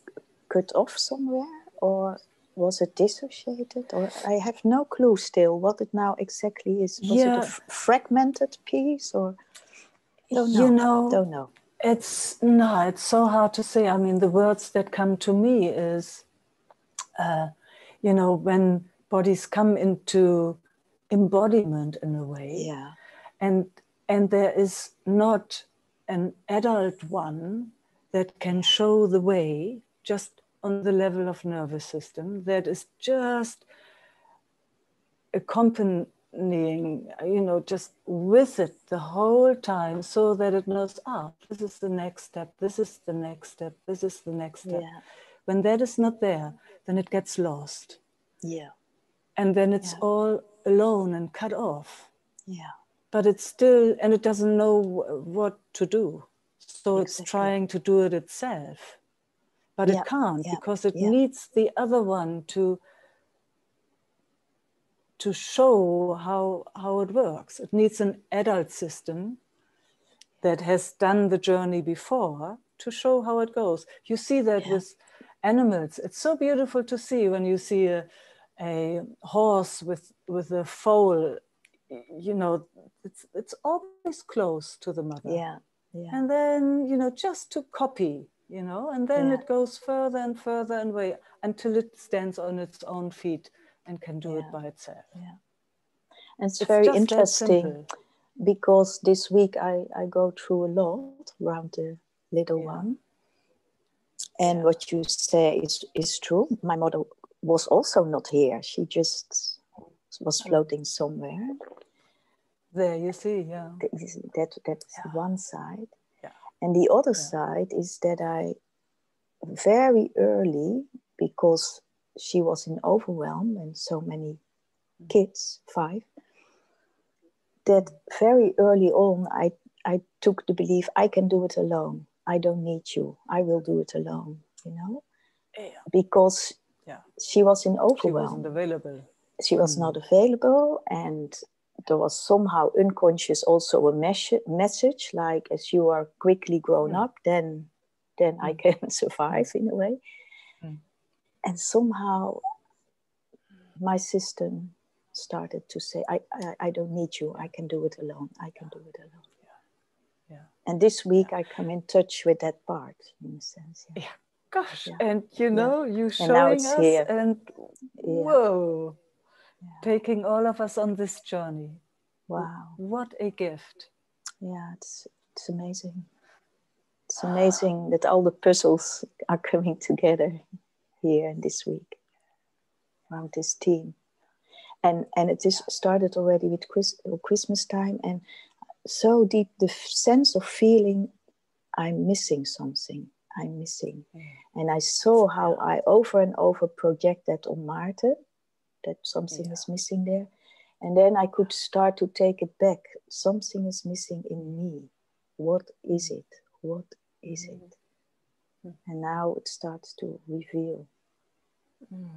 cut off somewhere, or was it dissociated? Or I have no clue still what it now exactly is. Was it a fragmented piece, or don't know. It's so hard to say. I mean, the words that come to me is, when bodies come into embodiment in a way, and there is not an adult one that can show the way just on the level of nervous system, that is just accompanying, just with it the whole time, so that it knows, this is the next step, this is the next step, this is the next step. When that is not there, then it gets lost. And then it's all alone and cut off. But it's still, and it doesn't know what to do. So it's trying to do it itself. But it can't, because it needs the other one to show how it works. It needs an adult system that has done the journey before to show how it goes. You see that with animals. It's so beautiful to see when you see a horse with a foal. It's always close to the mother. And then, just to copy, and then it goes further and further away until it stands on its own feet and can do it by itself. And it's very interesting, because this week I go through a lot around the little one. And what you say is true. My mother was also not here. She just was floating somewhere. There you see, That's one side. And the other side is that I very early, because she was in overwhelm and so many kids, 5, that very early on I took the belief I can do it alone. I don't need you. I will do it alone, you know, because she was in overwhelm. She wasn't available. She was not available, and there was somehow unconscious also a message like, as you are quickly grown up, then I can survive in a way. And somehow my system started to say, I don't need you. I can do it alone. I can do it alone. And this week I come in touch with that part, in a sense. Gosh, and you know, you And now showing it's us here. and whoa, taking all of us on this journey. Wow. What a gift. Yeah, it's amazing. It's amazing that all the puzzles are coming together here this week around this theme. And it is started already with Christmas time, and so deep, the sense of feeling I'm missing something. I'm missing. And I saw how I over and over project that on Maarten, that something is missing there. And then I could start to take it back. Something is missing in me. What is it? What is it? And now it starts to reveal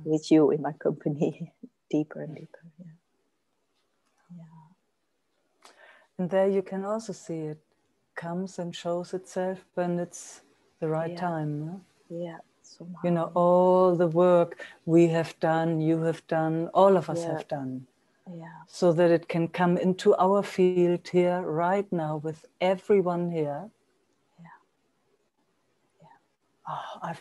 with you in my company, deeper and deeper. And there you can also see it comes and shows itself when it's the right time. No? Yeah, somehow. You know, all the work we have done, you have done, all of us have done. So that it can come into our field here right now with everyone here. Oh, I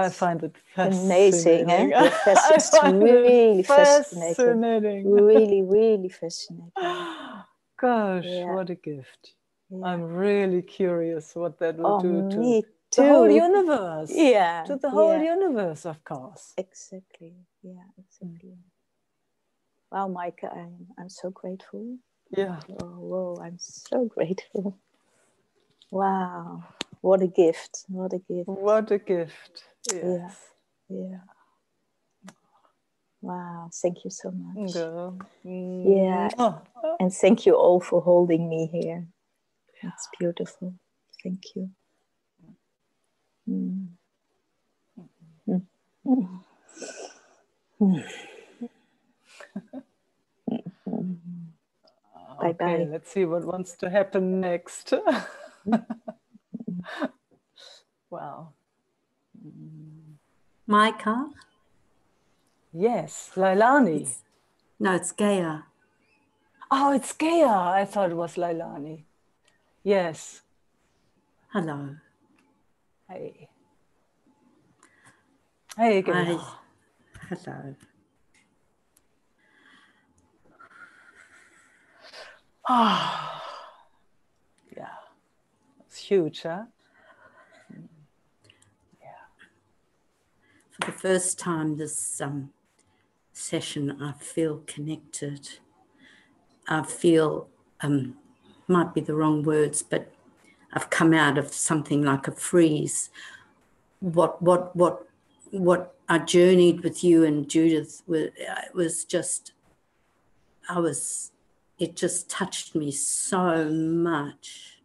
find it fascinating. Amazing, eh? It's really fascinating. Really, really fascinating. Gosh, what a gift. I'm really curious what that will do to the whole universe. To the whole universe, of course. Exactly. Yeah, exactly. Wow, Meike, I'm so grateful. Yeah. Whoa, I'm so grateful. Wow. What a gift. What a gift. What a gift. Yes. Yeah. Wow. Thank you so much. Yeah. And thank you all for holding me here. It's beautiful. Thank you. Bye-bye. Okay, let's see what wants to happen next. Wow. Meike? Yes, Lailani. It's Gaia. Oh, it's Gaia. I thought it was Lailani. Yes. Hello. Hey. Hey, Gaia. Hello. Yeah. It's huge, huh? For the first time this session, I feel connected. I feel, might be the wrong words, but I've come out of something like a freeze. What I journeyed with you and Judith was just, it just touched me so much.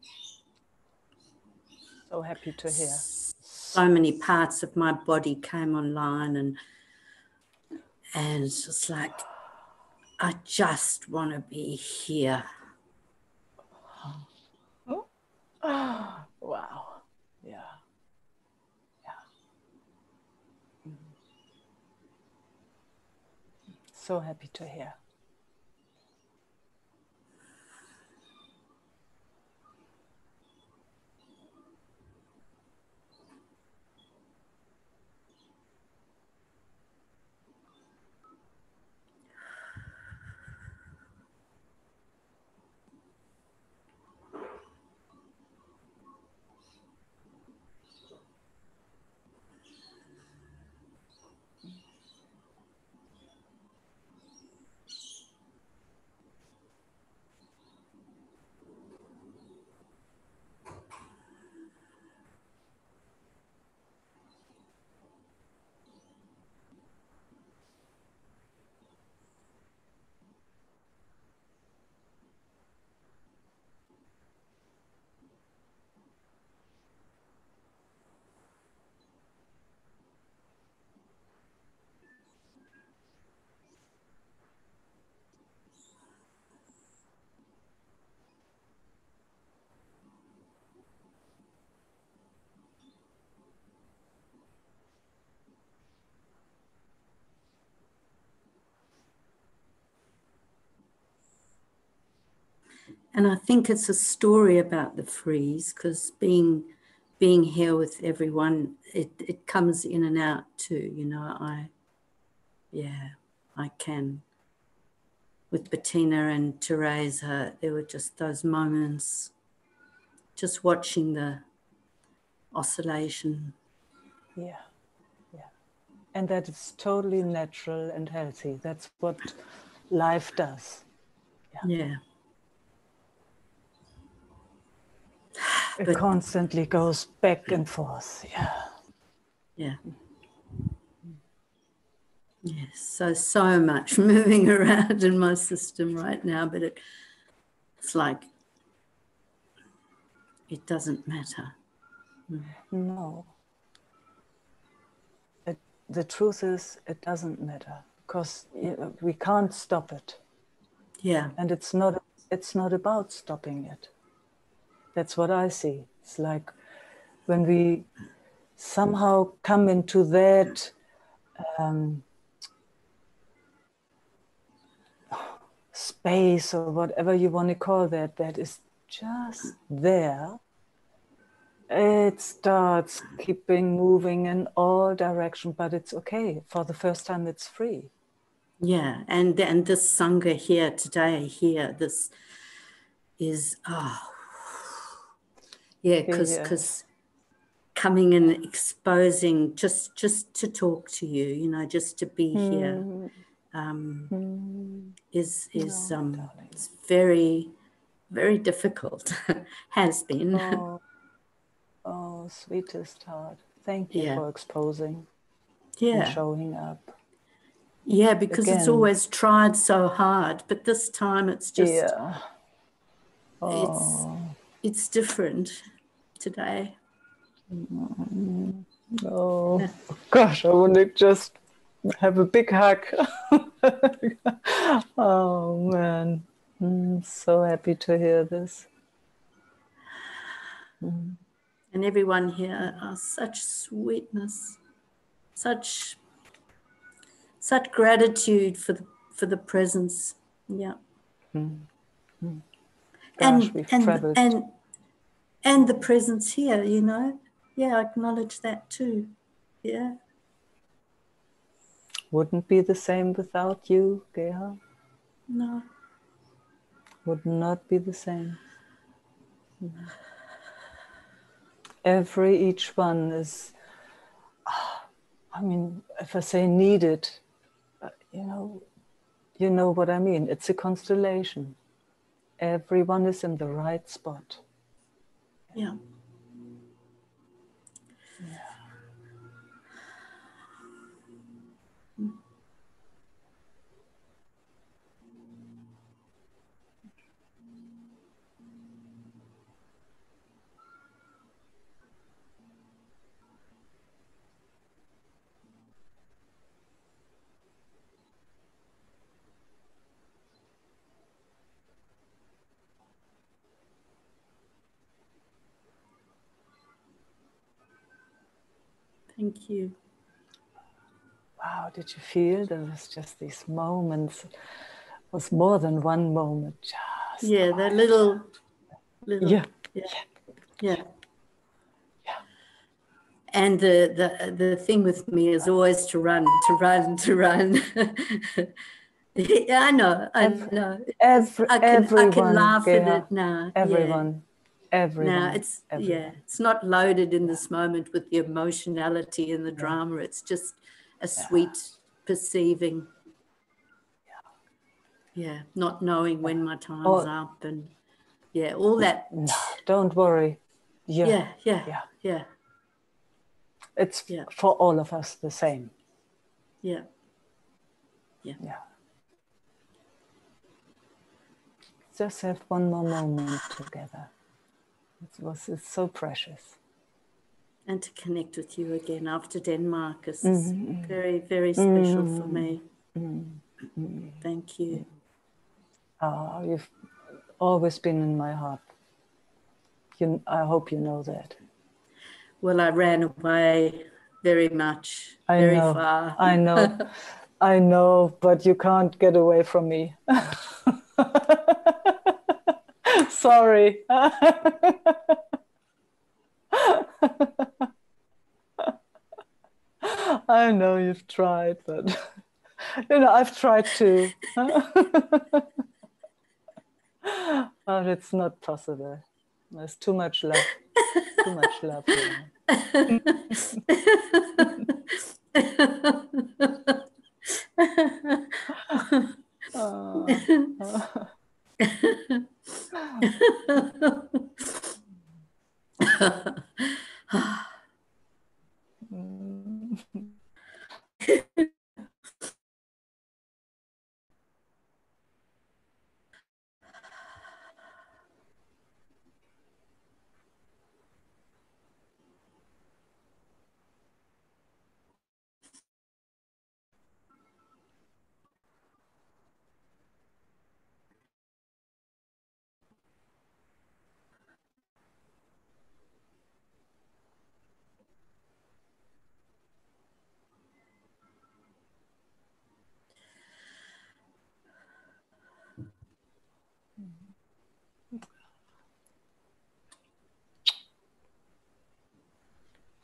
So happy to hear. So many parts of my body came online, and it's just like, I just want to be here. Wow. Yeah. So happy to hear. And I think it's a story about the freeze, because being here with everyone, it comes in and out too, you know. I can. With Bettina and Teresa, there were just those moments, just watching the oscillation. Yeah. And that is totally natural and healthy. That's what life does. Yeah. It constantly goes back and forth. Yeah. Yes, so much moving around in my system right now, but it's like it doesn't matter. No. The truth is, it doesn't matter, because we can't stop it. Yeah. And it's not about stopping it. That's what I see. It's like when we somehow come into that space, or whatever you want to call that is just there, it starts keeping moving in all directions, but it's okay. For the first time, it's free. Yeah, and this Sangha here today, this is, because coming and exposing, just to talk to you, you know, just to be here, is it's very, very difficult. Has been. Oh, sweetest heart. Thank you Yeah. for exposing Yeah. and showing up. Yeah, because Again. it's always tried so hard, but this time it's just, it's different today. Oh, gosh, I want to just have a big hug. Oh, man. So happy to hear this. And everyone here are such sweetness, such gratitude for the presence. Yeah. Gosh, we've traveled. And the presence here, you know. Yeah, I acknowledge that too. Yeah. Wouldn't be the same without you, Geha. No. Would not be the same. Each one is, I mean, if I say needed, you know what I mean. It's a constellation. Everyone is in the right spot. Yeah. Thank you. Wow, did you feel there was just these moments? It was more than one moment. Just the little. Yeah. And the thing with me is always to run. Yeah, I know. I can laugh at it now. Everyone. Now it's it's not loaded in this moment with the emotionality and the drama. It's just a sweet perceiving. Yeah, not knowing when my time's up, and all that. No, don't worry. Yeah. It's for all of us the same. Yeah. Just have one more moment together. It's so precious. And to connect with you again after Denmark is very, very special for me. Thank you. Oh, you've always been in my heart. I hope you know that. Well, I ran away very much, far. I know, but you can't get away from me. Sorry. I know you've tried, but you know, I've tried too. But it's not possible. There's too much love. Too much love here.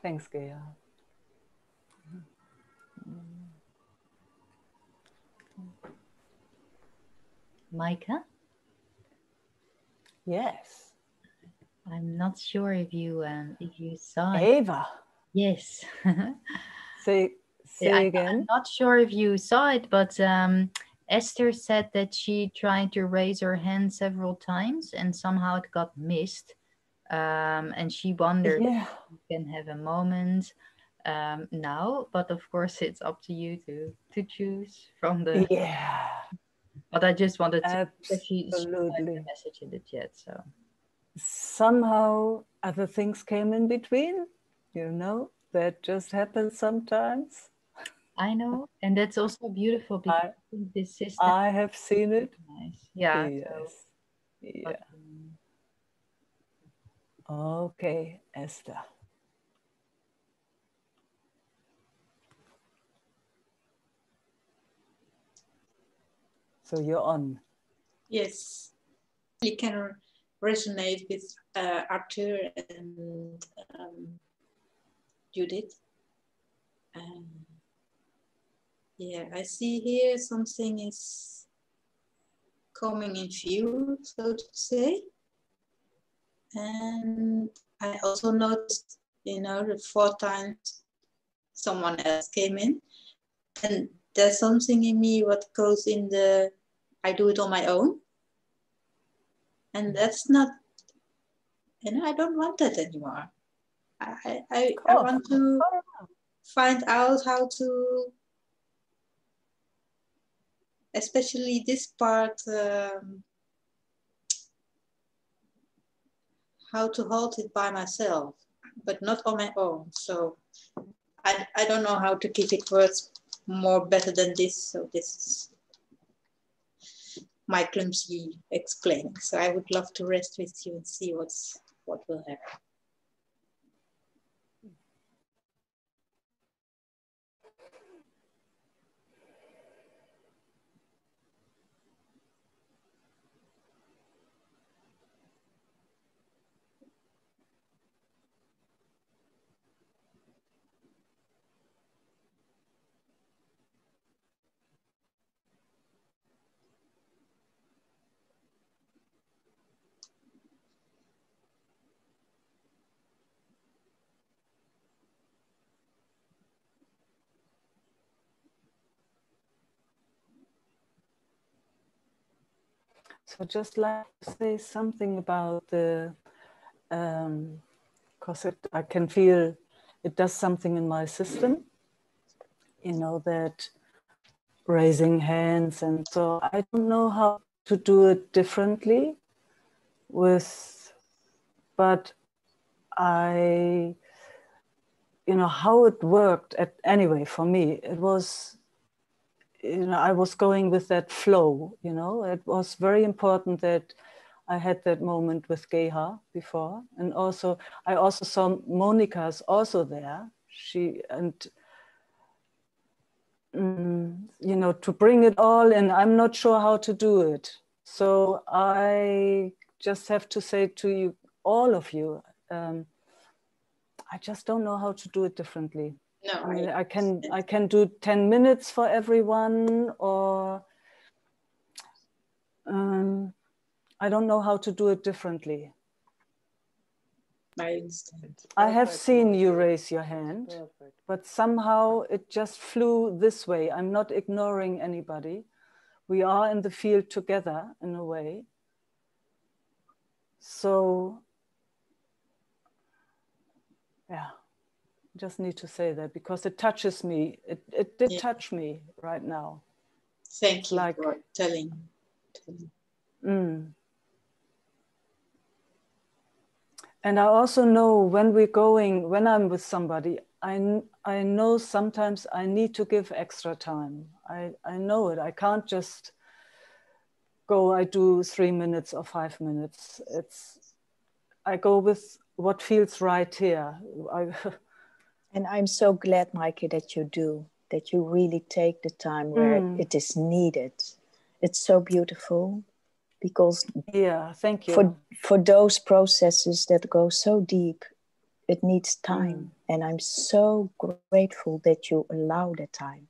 Thanks, Gea. Meike? Yes. I'm not sure if you saw it. Eva. Yes. Say again. I'm not sure if you saw it, but Esther said that she tried to raise her hand several times and somehow it got missed. And she wondered if you can have a moment now, but of course it's up to you to choose from the. Yeah. But I just wanted to. Absolutely. She typed a message in the chat, so. Somehow other things came in between, you know, that just happens sometimes. I know, and that's also beautiful because I think this system. I have seen it. Nice. Yeah. Yes. So, yeah. but, Okay, Esther. So you're on. Yes, you can resonate with Arthur and Judith. Yeah, I see here something is coming in view, so to say. And I also noticed, you know, the 4 times someone else came in. And there's something in me what goes in the, I do it on my own. And that's not, you know, I don't want that anymore. I want to find out how to, especially this part, how to hold it by myself, but not on my own. So I don't know how to give it words more better than this. So this is my clumsy explaining. So I would love to rest with you and see what will happen. So just like to say something about the, because I can feel it does something in my system, you know, that raising hands. And so I don't know how to do it differently but you know, how it worked anyway, for me, it was, you know, I was going with that flow, you know, it was very important that I had that moment with Geha before. And also, I also saw Monica's also there. You know, to bring it all in, I'm not sure how to do it. So I just have to say to you, all of you, I just don't know how to do it differently. No, I mean, I can do 10 minutes for everyone, or I don't know how to do it differently. I understand. I have seen you raise your hand, but somehow it just flew this way. I'm not ignoring anybody. We are in the field together in a way. So, yeah, just need to say that because it touches me. It did touch me right now. Thank you for telling. And I also know when I'm with somebody, I know sometimes I need to give extra time. I know it. I can't just go, I do 3 minutes or 5 minutes. I go with what feels right here. And I'm so glad, Meike, that you really take the time where it is needed. It's so beautiful because thank you. For those processes that go so deep, it needs time. And I'm so grateful that you allow that time.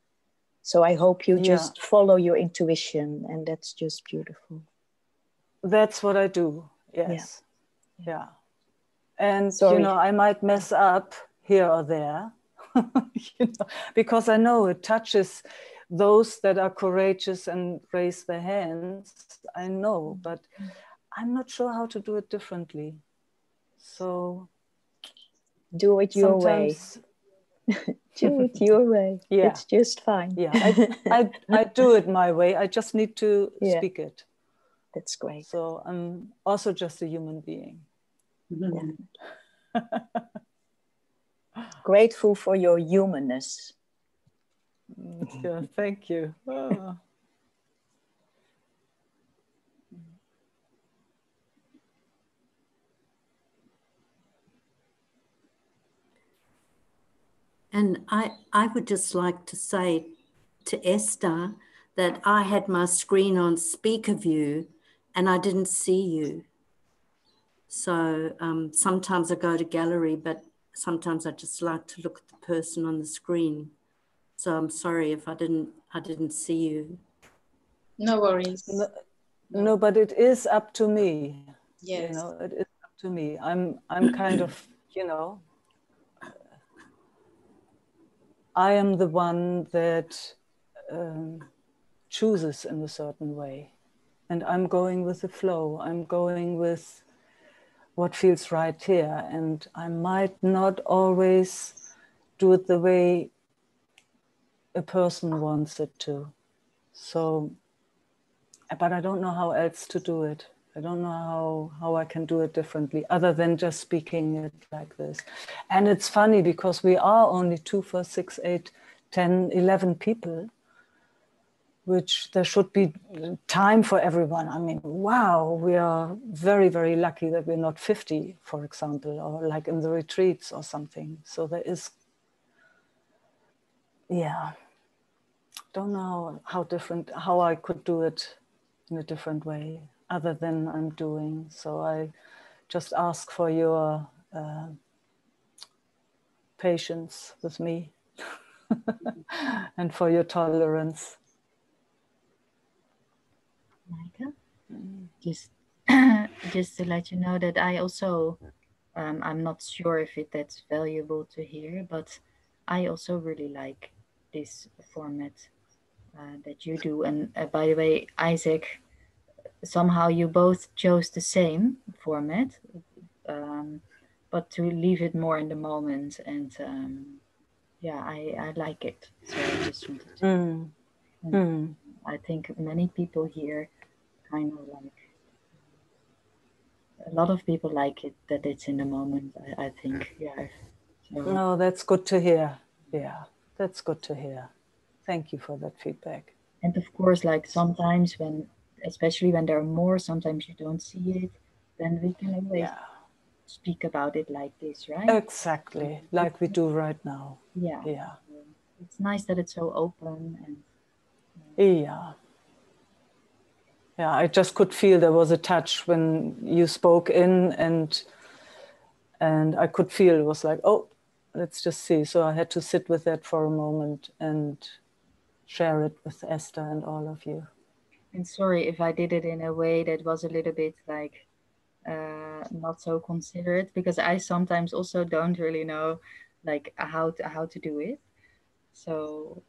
So I hope you just follow your intuition, and that's just beautiful. That's what I do, yes. Yeah. And, I might mess up here or there, because I know it touches those that are courageous and raise their hands. I know, but I'm not sure how to do it differently. So do it your way. Do it your way. Yeah. It's just fine. Yeah, I do it my way. I just need to speak it. That's great. So I'm also just a human being. Yeah. Grateful for your humanness. Yeah, thank you. Oh. And I would just like to say to Esther that I had my screen on speaker view and I didn't see you. So sometimes I go to gallery, but sometimes I just like to look at the person on the screen. So I'm sorry if I didn't see you. No worries. No, but it is up to me. Yes. It is up to me. I'm kind of, I am the one that chooses in a certain way. And I'm going with the flow. I'm going with what feels right here. And I might not always do it the way a person wants it to. So, but I don't know how else to do it. I don't know how I can do it differently other than just speaking it like this. And it's funny because we are only 2, 4, 6, 8, 10, 11 people, which there should be time for everyone. I mean, wow, we are very, very lucky that we're not 50, for example, or like in the retreats or something. So there is, don't know how I could do it in a different way other than I'm doing. So I just ask for your patience with me and for your tolerance. Meike, just to let you know that I also, I'm not sure if that's valuable to hear, but I also really like this format that you do. And by the way, Isaac, somehow you both chose the same format, but to leave it more in the moment. And I like it. So I just wanted to. I think many people here kind of like, a lot of people like it, that it's in the moment, I think. Yeah. So. No, that's good to hear. Yeah, that's good to hear. Thank you for that feedback. And of course, like sometimes especially when there are more, sometimes you don't see it, then we can always speak about it like this, right? Exactly, like we do right now. Yeah. Yeah. It's nice that it's so open and. Yeah. yeah, I just could feel there was a touch when you spoke in, and I could feel it was like, oh, let's just see. So I had to sit with that for a moment and share it with Esther and all of you. And sorry if I did it in a way that was a little bit like not so considerate, because I sometimes also don't really know like how to do it. So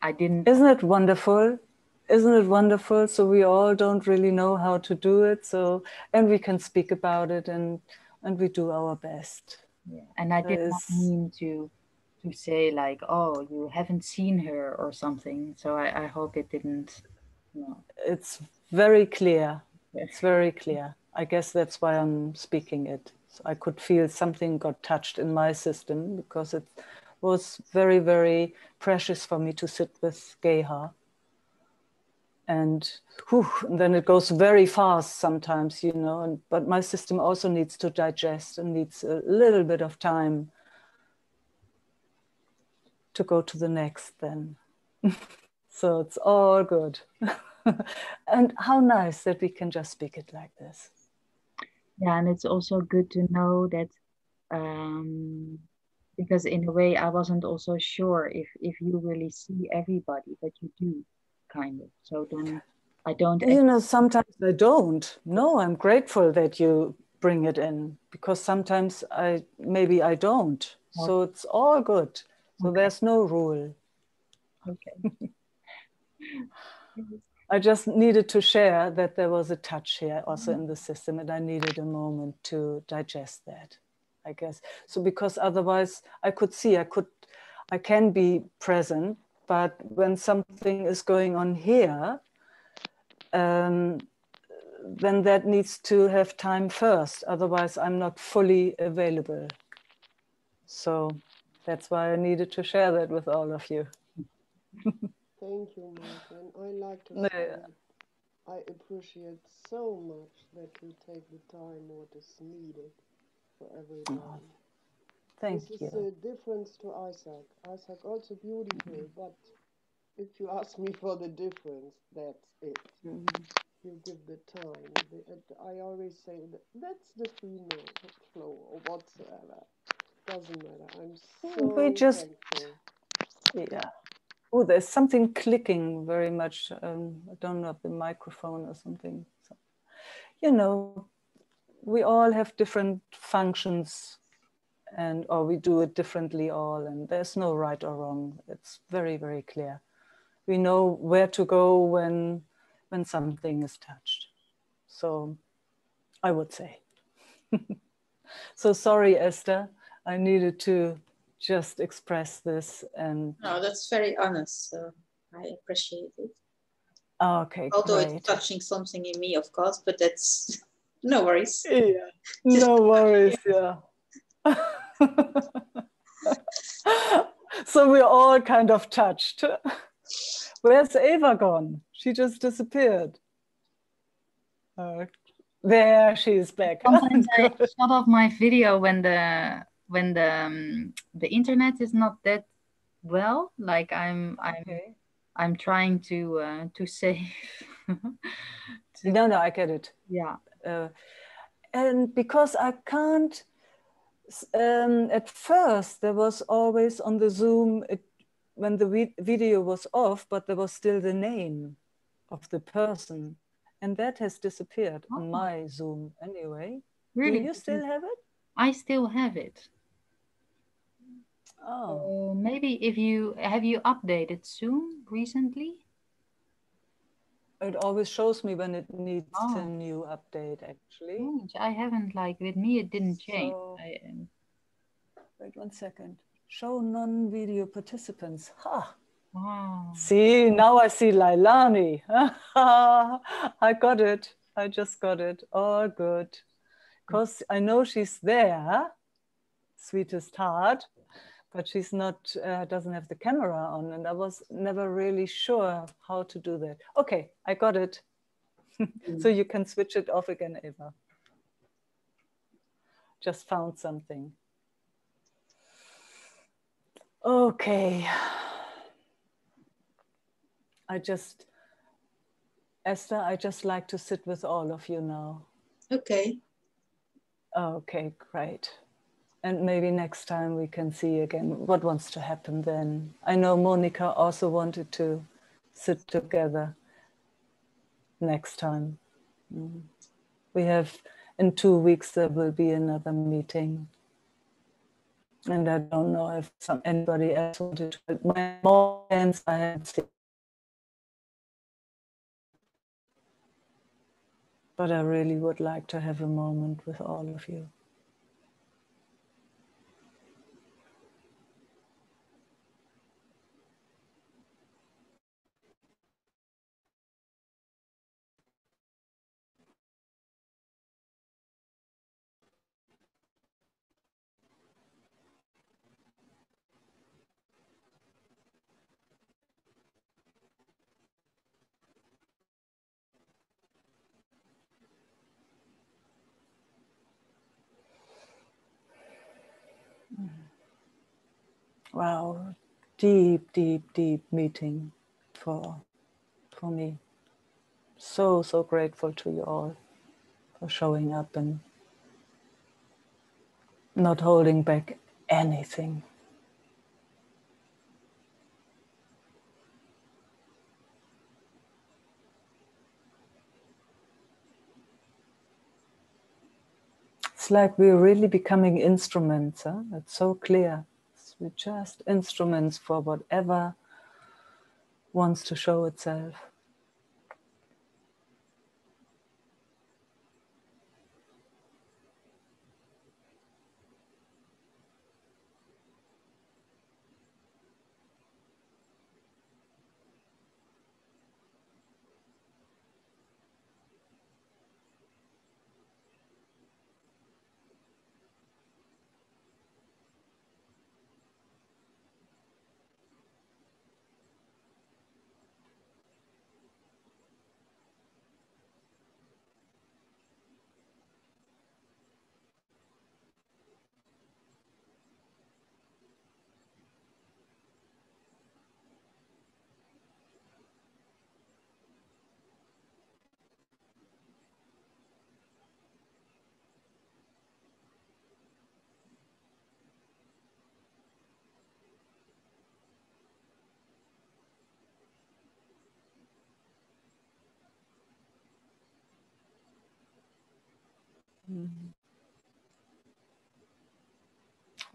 I didn't. Isn't it wonderful? Isn't it wonderful? So we all don't really know how to do it. So, and we can speak about it, and we do our best. Yeah. And I did not mean to say like, oh, you haven't seen her or something. So I hope it didn't. No. It's very clear. It's very clear. I guess that's why I'm speaking it. So I could feel something got touched in my system, because it was very, very precious for me to sit with Geha. And then it goes very fast sometimes, you know, but my system also needs to digest and needs a little bit of time to go to the next then. So it's all good. And how nice that we can just speak it like this. Yeah, and it's also good to know that, because in a way I wasn't also sure if you really see everybody, but you do, kind of. So then I don't. You know, sometimes I don't. No, I'm grateful that you bring it in, because sometimes maybe I don't. So it's all good. So there's no rule. Okay. I just needed to share that there was a touch here also in the system, and I needed a moment to digest that, I guess. So because otherwise I could see, I can be present, but when something is going on here, then that needs to have time first. Otherwise I'm not fully available. So that's why I needed to share that with all of you. Thank you, Meike. And I like to say I appreciate so much that you take the time what is needed for everybody. Oh, thank you. This is a difference to Isaac. Isaac also beautiful, but if you ask me for the difference, that's it. You give the time. I always say that's the female flow or whatsoever. Doesn't matter. I'm so thankful. Yeah. Oh, there's something clicking very much. I don't know if the microphone or something. So, you know, we all have different functions, or we do it differently all, and there's no right or wrong. It's very, very clear. We know where to go when something is touched. So I would say. So sorry, Esther. I needed to just express this. And no, that's very honest. So I appreciate it. Okay, although great. It's touching something in me, of course, but that's no worries. Yeah, no worries. Yeah. So we're all kind of touched. Where's Ava gone? She just disappeared. There she is back. Sometimes I shut off my video when the internet is not that well. Like I'm trying to save. No, I get it. Yeah. And because I can't, at first there was always on the Zoom, when the video was off, but there was still the name of the person. And that has disappeared on my Zoom anyway. Really? Do you still have it? I still have it. Oh. Maybe have you updated Zoom recently? It always shows me when it needs a new update, actually. I haven't, like, with me it didn't change. So, wait 1 second. Show non-video participants. Ha! Wow. See, now I see Lailani. I got it. I just got it. All good. Because I know she's there, sweetest heart, but she's not, doesn't have the camera on, and I was never really sure how to do that. Okay, I got it. So you can switch it off again, Eva. Just found something. Okay. I just Esther, I just like to sit with all of you now. Okay. Okay, great. And maybe next time we can see again what wants to happen then. I know Monica also wanted to sit together next time. We have, in 2 weeks, there will be another meeting. And I don't know if anybody else wanted to. My more hands I haven't seen. But I really would like to have a moment with all of you. Wow, deep, deep, deep meeting for me. So, so grateful to you all for showing up and not holding back anything. It's like we're really becoming instruments. Huh? It's so clear. We're just instruments for whatever wants to show itself.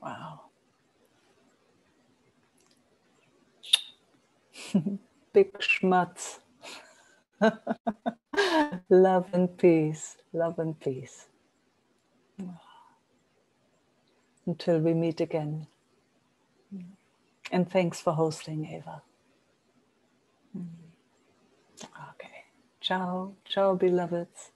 Wow. Big schmutz. Love and peace. Love and peace. Until we meet again. And thanks for hosting, Eva. Okay. Ciao. Ciao, beloveds.